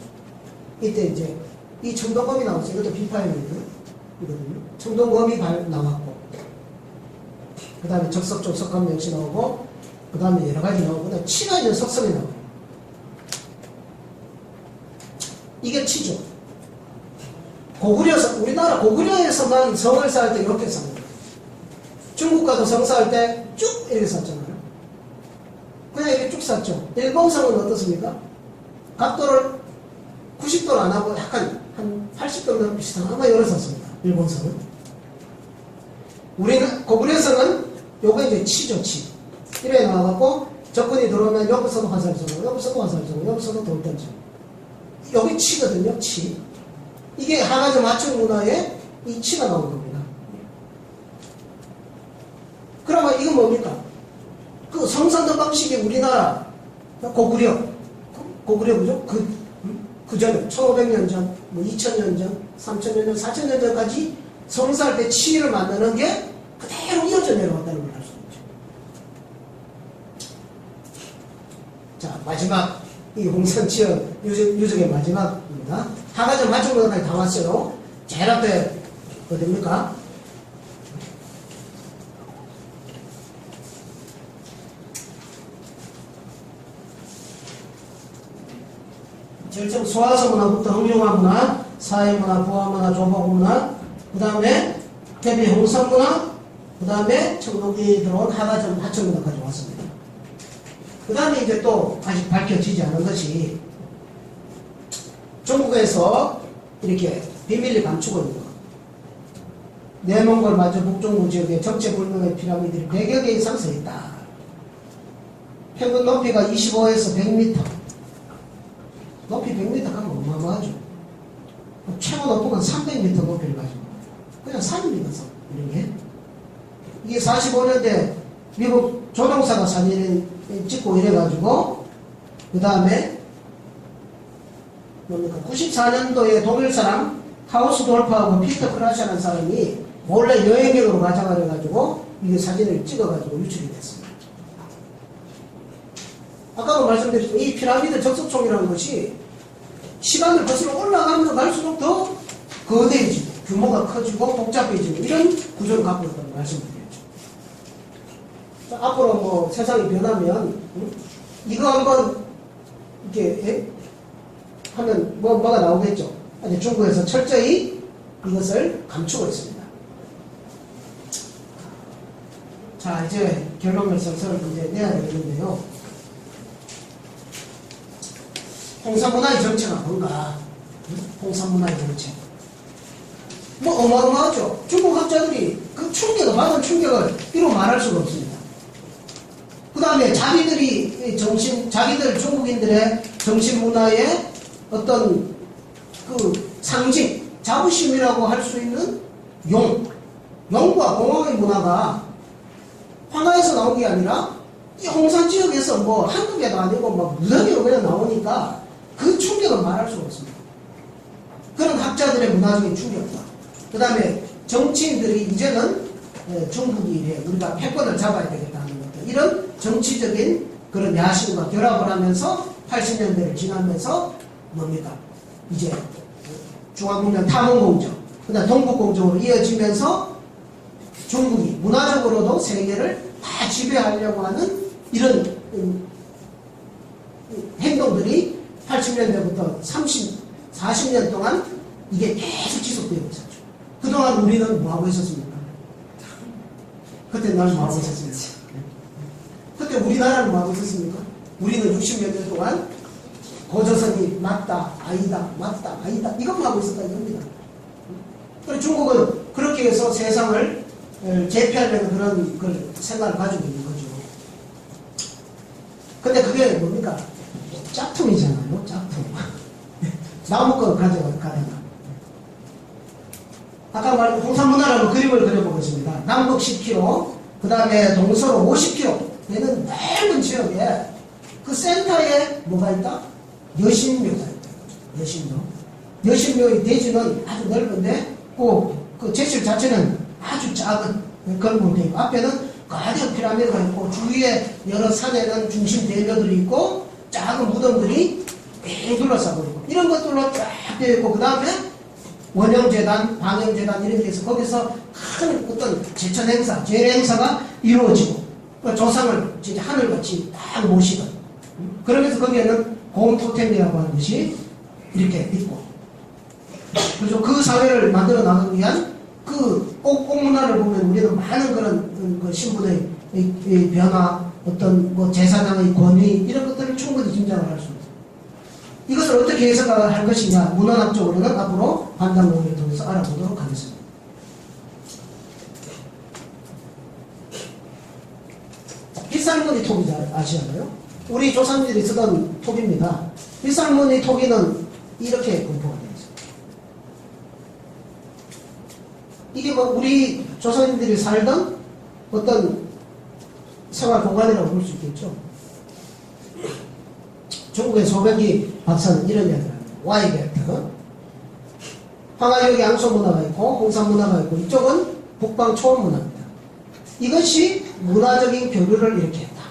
이때 이제 이 청동검이 나왔어요. 이것도 비파이거든요. 청동검이 나왔고 그 다음에 적석함 역시 나오고 그 다음에 여러 가지 나오고 그다음에 치가 있는 석성이 나와요. 이게 치죠. 우리나라 고구려에서만 성을 쌓을 때 이렇게 쌓습니다. 중국 가도 성 쌓을 때 쭉 이렇게 쌓잖아요. 그냥 이렇게 쭉 쌓죠. 일본 성은 어떻습니까? 각도를 90도를 안 하고 약간 한 80도는 비슷한 아마 이렇게 쌓습니다. 일본 성은. 우리는 고구려 성은 요거 이제 치죠, 치. 이래 나와갖고 적군이 들어오면 여기서도 화살 쏘고 여기서도 화살 쏘고 여기서도 돌 던져. 여기 치거든요, 치. 이게 하가지 맞춤 문화에 이 치가 나오는 겁니다. 그러면 이건 뭡니까? 그 성산도 방식이 우리나라 고구려 그죠? 그 전에 1500년 전, 뭐 2000년 전, 3000년 전, 4000년 전까지 성사할 때 치를 만드는 게 그대로 이어져 내려왔다는 걸 알 수 있죠. 자, 마지막 이 홍산 지역 유적의 마지막입니다. 하가점 맞춤문화까지 다 왔어요. 제일 앞에 어딥니까? 제일 처음 소화서 문화부터 흥룡화 문화, 사회문화, 부화문화, 조복문화, 그 다음에 대비 홍산 문화, 그 다음에 청동기 들어온 하가점 하천문화까지 왔습니다. 그 다음에 이제 또 아직 밝혀지지 않은 것이 중국에서 이렇게 비밀리 감추고 있는 것. 내몽골 마저 북중부 지역에 정체불명의 피라미드를 100여 개 이상 서 있다. 평균 높이가 25에서 100m. 높이 100m 가면 어마어마하죠. 최고 높은 건 300m 높이를 가지고 그냥 산입니다. 산. 이런 게. 이게 45년대 미국 조종사가 사진 찍고 이래가지고 그 다음에 뭡니까 94년도에 독일 사람 하우스 돌프하고 피터 크라시라는 사람이 몰래 여행객으로 가져가려가지고 이게 사진을 찍어가지고 유출이 됐습니다. 아까도 말씀드렸지만 이 피라미드 적석총이라는 것이 시간을 거슬러 올라가면 갈수록 더 거대해지고 규모가 커지고 복잡해지고 이런 구조를 갖고 있다고 말씀드렸죠. 자, 앞으로 뭐 세상이 변하면 이거 한번 이렇게 하면 뭐가 나오겠죠. 아니, 중국에서 철저히 이것을 감추고 있습니다. 자, 이제 결론을 슬슬 이제 내야 되겠는데요. 홍산문화의 정체가 뭔가? 홍산문화의 정체. 뭐 어마어마하죠. 중국 학자들이 그 충격을 받은 충격을 이루 말할 수가 없습니다. 그 다음에 자기들 중국인들의 정신문화의 어떤 그 상징, 자부심이라고 할 수 있는 용과 공황의 문화가 황하에서 나온 게 아니라 이 홍산 지역에서 뭐 한두 개도 아니고 막 무더기로 그냥 나오니까 그 충격을 말할 수가 없습니다. 그런 학자들의 문화적인 충격과 그 다음에 정치인들이 이제는 중국이 우리가 패권을 잡아야 되겠다는 것들 이런 정치적인 그런 야심과 결합을 하면서 80년대를 지나면서 뭡니까 이제 중화국면 탐험공정 그 다음 동북공정으로 이어지면서 중국이 문화적으로도 세계를 다 지배하려고 하는 이런 행동들이 80년대부터 40년 동안 이게 계속 지속되고 있었죠. 그동안 우리는 뭐하고 있었습니까? 그때 난 뭐하고 있었습니까? 그때 우리나라는 뭐하고 있었습니까? 우리는 60몇 년 동안 고조선이 맞다, 아니다, 맞다, 아니다 이것만 하고 있었다 이겁니다. 그리고 중국은 그렇게 해서 세상을 제패하려는 그런 생각을 가지고 있는 거죠. 근데 그게 뭡니까? 짝퉁이잖아요. 짝퉁. 나무 거 가져가다가. 아까 말한 홍산문화라는 그림을 그려보겠습니다. 남북 10km, 그 다음에 동서로 50km 되는 넓은 지역에 그 센터에 뭐가 있다? 여신묘가 있다. 여신묘. 여신묘의 대지는 아주 넓은데 그 제실 자체는 아주 작은 건물이 되어 있고 앞에는 거대한 피라미드가 있고 주위에 여러 산에는 중심 대교들이 있고 작은 무덤들이 뺑 둘러싸고 있고 이런 것들로 쫙 되어 있고 그 다음에 원형재단, 방형재단 이런 데서 거기서 큰 어떤 제천 행사, 제례 행사가 이루어지고 조상을 진짜 하늘같이 딱 모시던 그러면서 거기에는 공토템이라고 하는 것이 이렇게 있고 그래서 그 사회를 만들어 나가기 위한 그 옥문화를 보면 우리는 많은 그런 그 신분의 변화, 어떤 뭐 제사장의 권위 이런 것들을 충분히 짐작을 할 수 있습니다. 이것을 어떻게 해석할 것이냐 문헌학적으로는 앞으로 반담공을 통해서 알아보도록 하겠습니다. 빗살무늬 톱이 아시잖아요? 우리 조상들이 쓰던 톱입니다. 빗살무늬 토기는 이렇게 분포가 되어 있습니다. 이게 뭐 우리 조상님들이 살던 어떤 생활 공간이라고 볼 수 있겠죠. 중국의 소변기 박사는 이런 이야기를 합니다. 와이벨트. 황하역에 양소문화가 있고 홍산문화가 있고 이쪽은 북방 초원문화입니다. 이것이 문화적인 교류를 이렇게 했다.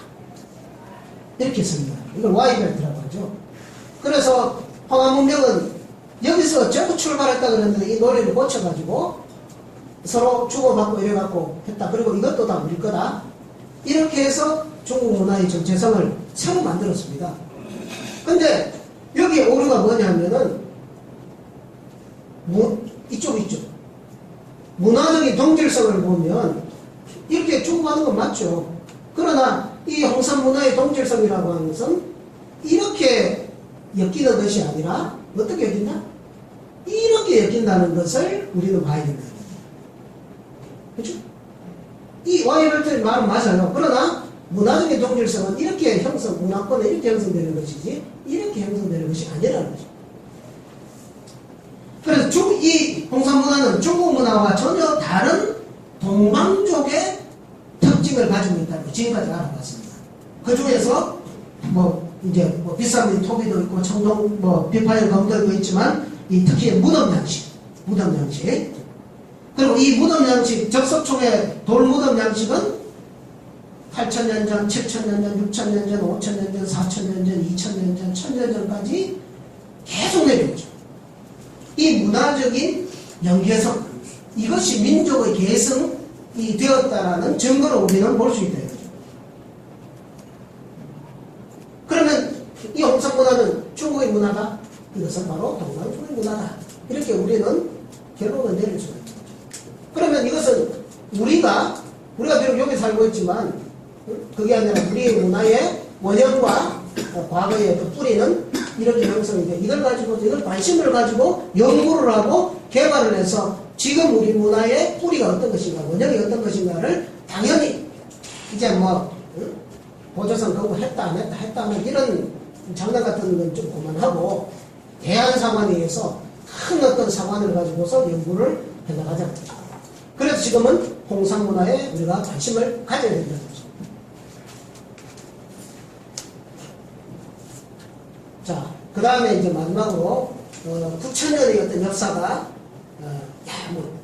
이렇게 씁니다. 이걸 와이벨트라고 하죠. 그래서 황하문명은 여기서 전부 출발했다 그랬는데 이 노래를 고쳐가지고 서로 주고받고 이래갖고 했다. 그리고 이것도 다 우리 거다. 이렇게 해서 중국 문화의 정체성을 새로 만들었습니다. 근데 여기에 오류가 뭐냐면은 이쪽 문화적인 동질성을 보면 이렇게 주고받는 건 맞죠. 그러나 이 홍산 문화의 동질성이라고 하는 것은 이렇게 엮이는 것이 아니라 어떻게 엮인다? 이렇게 엮인다는 것을 우리는 봐야 된다. 그렇죠? 이 와이벨트의 말은 맞아요. 그러나 문화적인 동질성은 이렇게 문화권은 이렇게 형성되는 것이지 이렇게 형성되는 것이 아니라는 거죠. 그래서 이 홍산문화는 중국 문화와 전혀 다른 동방족의 특징을 가지고 있다고 지금까지 알아봤습니다. 그 중에서 이제 비싼 토비도 있고 청동 비파일 검들도 있지만 특히 무덤 양식. 그리고 이 무덤 양식, 적석총의 돌무덤 양식은 8,000년 전, 7,000년 전, 6,000년 전, 5,000년 전, 4,000년 전, 2,000년 전, 1,000년 전까지 계속 내려오죠. 이 문화적인 연계성, 이것이 민족의 계승이 되었다라는 증거로 우리는 볼 수 있다. 그러면 이 홍산문화는 중국의 문화다. 이것은 바로 동방족의 문화다. 이렇게 우리는 결론을 내릴 수가 있죠. 그러면 이것은 우리가 비록 여기 살고 있지만 그게 아니라 우리의 문화의 원형과 과거의 그 뿌리는 이렇게 형성이 돼. 이걸 관심을 가지고 연구를 하고 개발을 해서 지금 우리 문화의 뿌리가 어떤 것인가, 원형이 어떤 것인가를 당연히 이제 보조선 그거 했다 안 했다 이런 장난 같은 건 좀 그만하고 대한 상황에 의해서 큰 어떤 상황을 가지고서 연구를 해나가자. 그래서 지금은 홍산문화에 우리가 관심을 가져야 된다는 거죠. 자, 그 다음에 이제 마지막으로 9,000년의 어떤 역사가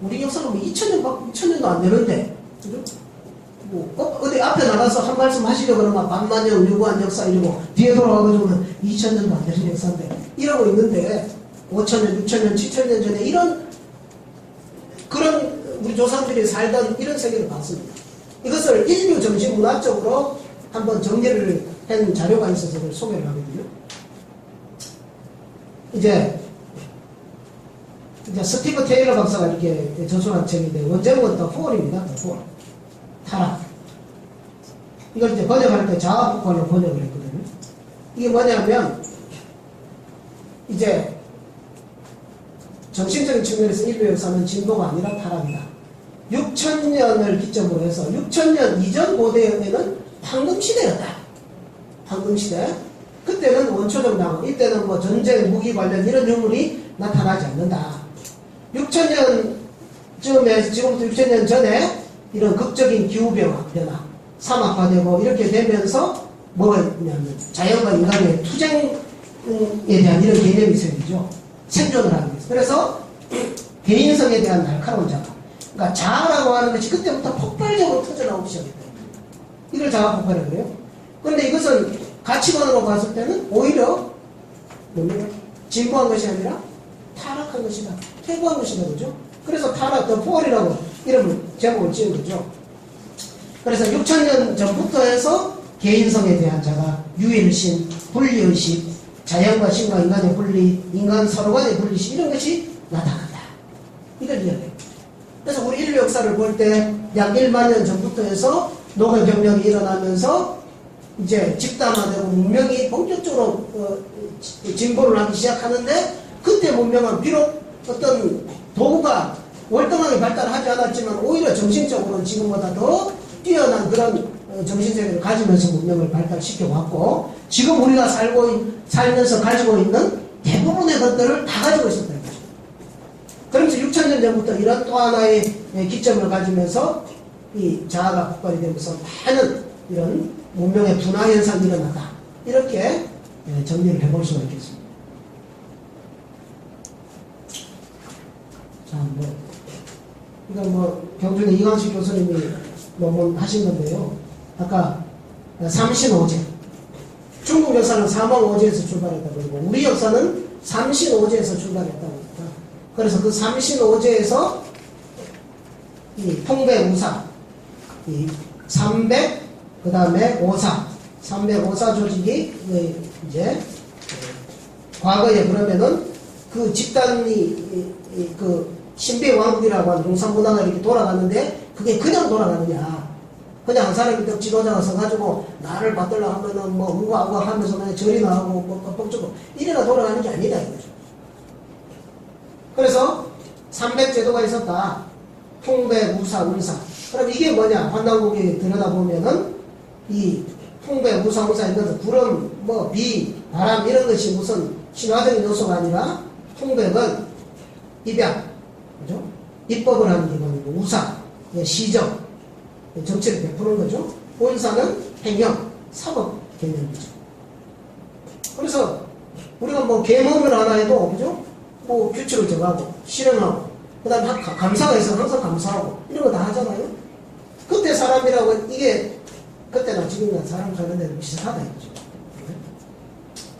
우리 역사가 2,000년도 안 되는데 그죠? 어디 앞에 나가서 한 말씀 하시려 그러면 반만년 유구한 역사 이러고 뒤에 돌아와가지고는 2,000년도 안 되는 역사인데 이러고 있는데 5,000년, 6,000년, 7,000년 전에 그런 우리 조상들이 살던 이런 세계를 봤습니다. 이것을 인류 정신문화적으로 한번 정리를 한 자료가 있어서 그걸 소개를 하거든요. 이제 스티브 테일러 박사가 이렇게 저술한 책인데 원제목은 The Fall입니다. The Fall. 타락. 이걸 이제 번역할 때 자아폭발로 번역을 했거든요. 이게 뭐냐면 이제 정신적인 측면에서 인류 역사는 진보가 아니라 타락이다. 6,000년을 기점으로 해서 6,000년 이전 고대에는 황금시대였다. 황금시대. 그때는 원초적 낭, 이때는 전쟁, 무기 관련 이런 유물이 나타나지 않는다. 6,000년쯤에, 지금부터 6,000년 전에 이런 극적인 기후변화, 사막화되고 이렇게 되면서 뭐가 있냐면 자연과 인간의 투쟁에 대한 이런 개념이 생기죠. 생존을 하기 위해서. 그래서 개인성에 대한 날카로운 자아. 그러니까 자아라고 하는 것이 그때부터 폭발적으로 터져나오기 시작했다. 이걸 자아 폭발이라고 그래요. 그런데 이것은 가치관으로 봤을 때는 오히려 진보한 것이 아니라 타락한 것이다. 퇴보한 것이다. 그죠? 그래서 타락, 더 폴이라고 이름을 제목을 지은 거죠. 그래서 6,000년 전부터 해서 개인성에 대한 자가, 유일신, 분리의식, 자연과 신과 인간의 분리, 인간 서로 간의 분리식 이런 것이 나타난다. 이걸 이야기해요. 그래서 우리 인류 역사를 볼 때 약 1만 년 전부터 해서 농업혁명이 일어나면서 이제 집단화되고 문명이 본격적으로 진보를 하기 시작하는데 그때 문명은 비록 어떤 도구가 월등하게 발달하지 않았지만 오히려 정신적으로는 지금보다 더 뛰어난 그런 정신세계를 가지면서 문명을 발달시켜 왔고 지금 우리가 살면서 가지고 있는 대부분의 것들을 다 가지고 있었다는 거죠. 그러면서 6,000년 전부터 이런 또 하나의 기점을 가지면서 이 자아가 폭발이 되면서 많은 이런 문명의 분화 현상이 일어났다. 이렇게 정리를 해볼 수가 있겠습니다. 자, 이건 경준의 이광식 교수님이 논문하신 건데요. 아까 삼신오제. 중국 역사는 사망오제에서 출발했다고 그러고 우리 역사는 삼신오제에서 출발했다고 합니다. 그래서 그 삼신오제에서 이 통배우사, 이 삼백, 그 다음에 오사, 삼백오사 조직이 이제 과거에 그러면은 그 집단이 그 신비왕국이라고 하는 용산문화가 이렇게 돌아가는데 그게 그냥 돌아가느냐. 그냥 한 사람이 딱 지도자가 서가지고 나를 받들라 하면은 우아우아 하면서 그냥 절이나 하고 뻑뻑 이래가 돌아가는 게 아니다 이거죠. 그래서 300제도가 있었다. 통배, 무사, 울사. 그럼 이게 뭐냐? 환단국이 들여다보면은 이 풍배, 무사, 무사 이런 것은 구름, 뭐 비, 바람 이런 것이 무슨 신화적인 요소가 아니라 풍백은 입약, 그죠? 입법을 하는 기관이고 우사, 시정, 정치를 베푸는 거죠. 본사는 행령, 사법 개념이죠. 그래서 우리가 뭐 계몽을 하나 해도 그죠? 뭐 규칙을 정하고 실행하고 그다음에 감사가 있어 항상 감사하고 이런 거 다 하잖아요. 그때 사람이라고 이게 그때나 지금이나 사람 사는 데는 비슷하다 이거죠.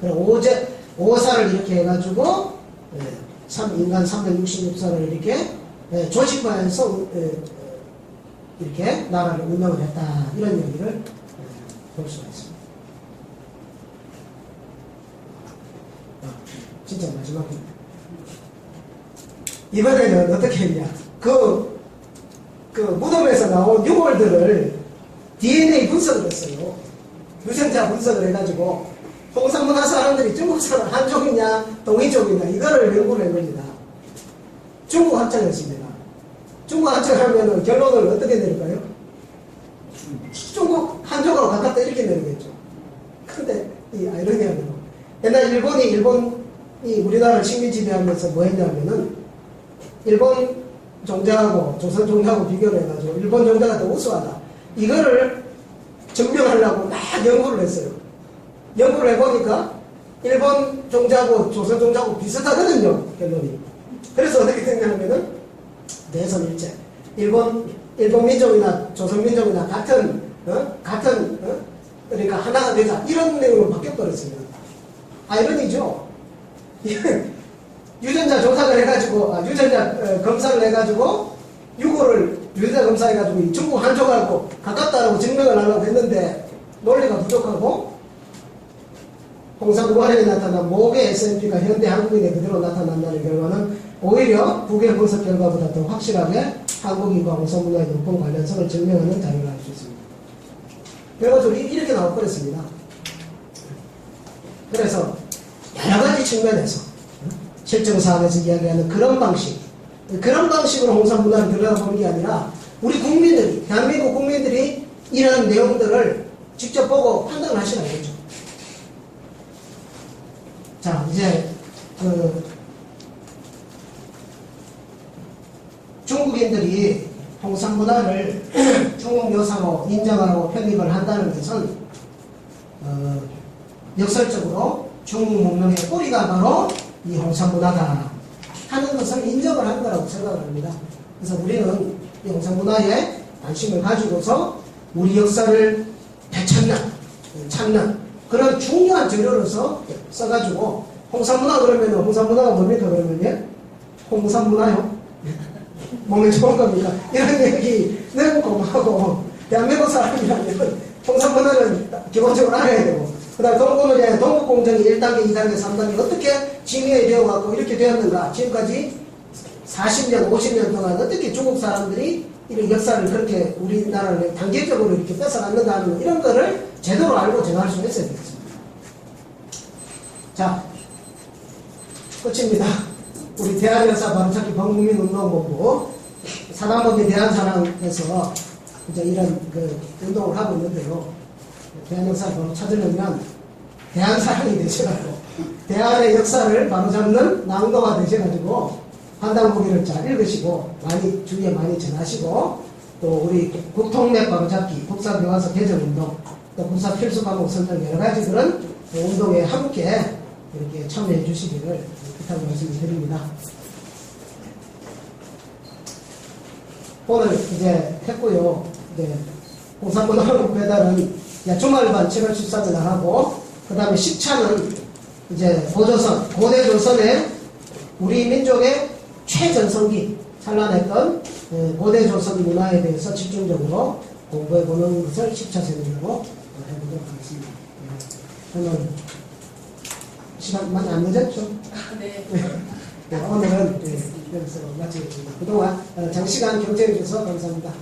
그래 오사를 이렇게 해가지고 인간 366사를 이렇게 조직화해서 이렇게 나라를 운영을 했다 이런 얘기를 볼 수가 있습니다. 진짜 마지막입니다. 이번에는 어떻게 했냐? 그 무덤에서 나온 유골들을 DNA 분석을 했어요. 유전자 분석을 해가지고 홍산문화 사람들이 중국 사람 한족이냐 동이족이냐 이거를 연구를 한 겁니다. 중국 합창했습니다. 중국 합창하면 결론을 어떻게 내릴까요? 중국 한족하고 가깝다 이렇게 내리겠죠. 근데 이 아이러니하게도 옛날 일본이 우리나라를 식민 지배하면서 뭐 했냐면은 일본 종자하고 조선 종자하고 비교를 해가지고 일본 종자가 더 우수하다. 이거를 증명하려고 막 연구를 했어요. 연구를 해보니까 일본 종자하고 조선 종자하고 비슷하거든요. 결론이. 그래서 어떻게 됐냐면은 내선일체. 일본 민족이나 조선 민족이나 같은 그러니까 하나가 되자 이런 내용으로 바뀌어버렸습니다. 아이러니죠. 유전자 조작을 해가지고 유전자 검사를 해가지고 유골을 유전자 검사해가지고 중국 한족하고 가깝다라고 증명을 하려고 했는데 논리가 부족하고 홍산무관에 나타난 모계 SNP가 현대 한국인에 그대로 나타난다는 결과는 오히려 부계 분석 결과보다 더 확실하게 한국인과 홍산문화의 높은 관련성을 증명하는 자료를 알 수 있습니다. 그래가지고 이렇게 나와버렸습니다. 그래서 여러 가지 측면에서 실정사항에서 이야기하는 그런 방식으로 홍산문화를 들여다보는 게 아니라 우리 국민들이, 대한민국 국민들이 이런 내용들을 직접 보고 판단을 하시라겠죠. 자, 이제 중국인들이 홍산문화를 중국 묘사로 인정하고 편입을 한다는 것은 역설적으로 중국 문명의 뿌리가 바로 이 홍산문화다 하는 것을 인정을 한 거라고 생각을 합니다. 그래서 우리는 이 홍산문화에 관심을 가지고서 우리 역사를 찾는 그런 중요한 재료로서 써가지고 홍산문화 그러면 홍산문화가 뭡니까 그러면요? 홍산문화요? 몸에 좋은 겁니까? 이런 얘기는 고마고 대한민국 사람이라면 홍산문화는 기본적으로 알아야 되고 그 다음 동구문화의 동국공정이 1단계, 2단계, 3단계 어떻게 진위에 되어갖고 이렇게 되었는가 지금까지 40년, 50년 동안 어떻게 중국 사람들이 이런 역사를 그렇게 우리나라를 단계적으로 이렇게 뺏어갔는가 하는 이런 거를 제대로 알고 정할 수 있어야 되겠습니다. 자, 끝입니다. 우리 대한역사 바로찾기 범국민운동본부 사단법인 대한사랑에서 이제 이런 운동을 하고 있는데요. 대한역사를 바로 찾으려면 대한사랑이 되셔가지고 대한의 역사를 바로잡는 낭독화 되셔가지고 판단보기를 잘 읽으시고 많이 주위에 많이 전하시고 또 우리 국통맵 바로잡기, 국사교과서 개정운동 또 국사 필수 과목 선정 여러 가지 그런 운동에 함께 이렇게 참여해 주시기를 부탁을 말씀드립니다. 오늘 이제 했고요. 이제 홍산문화국 배달은 주말반 7월 13일 하고 그 다음에 10차는 이제 고조선, 고대 조선의 우리 민족의 최전성기 찬란했던 고대 조선 문화에 대해서 집중적으로 공부해보는 것을 10차 세미나로 해보도록 하겠습니다. 오늘 시간 많이 안 늦었죠? 네. 오늘은 여기서 마치겠습니다. 그동안 장시간 경청해 주셔서 감사합니다.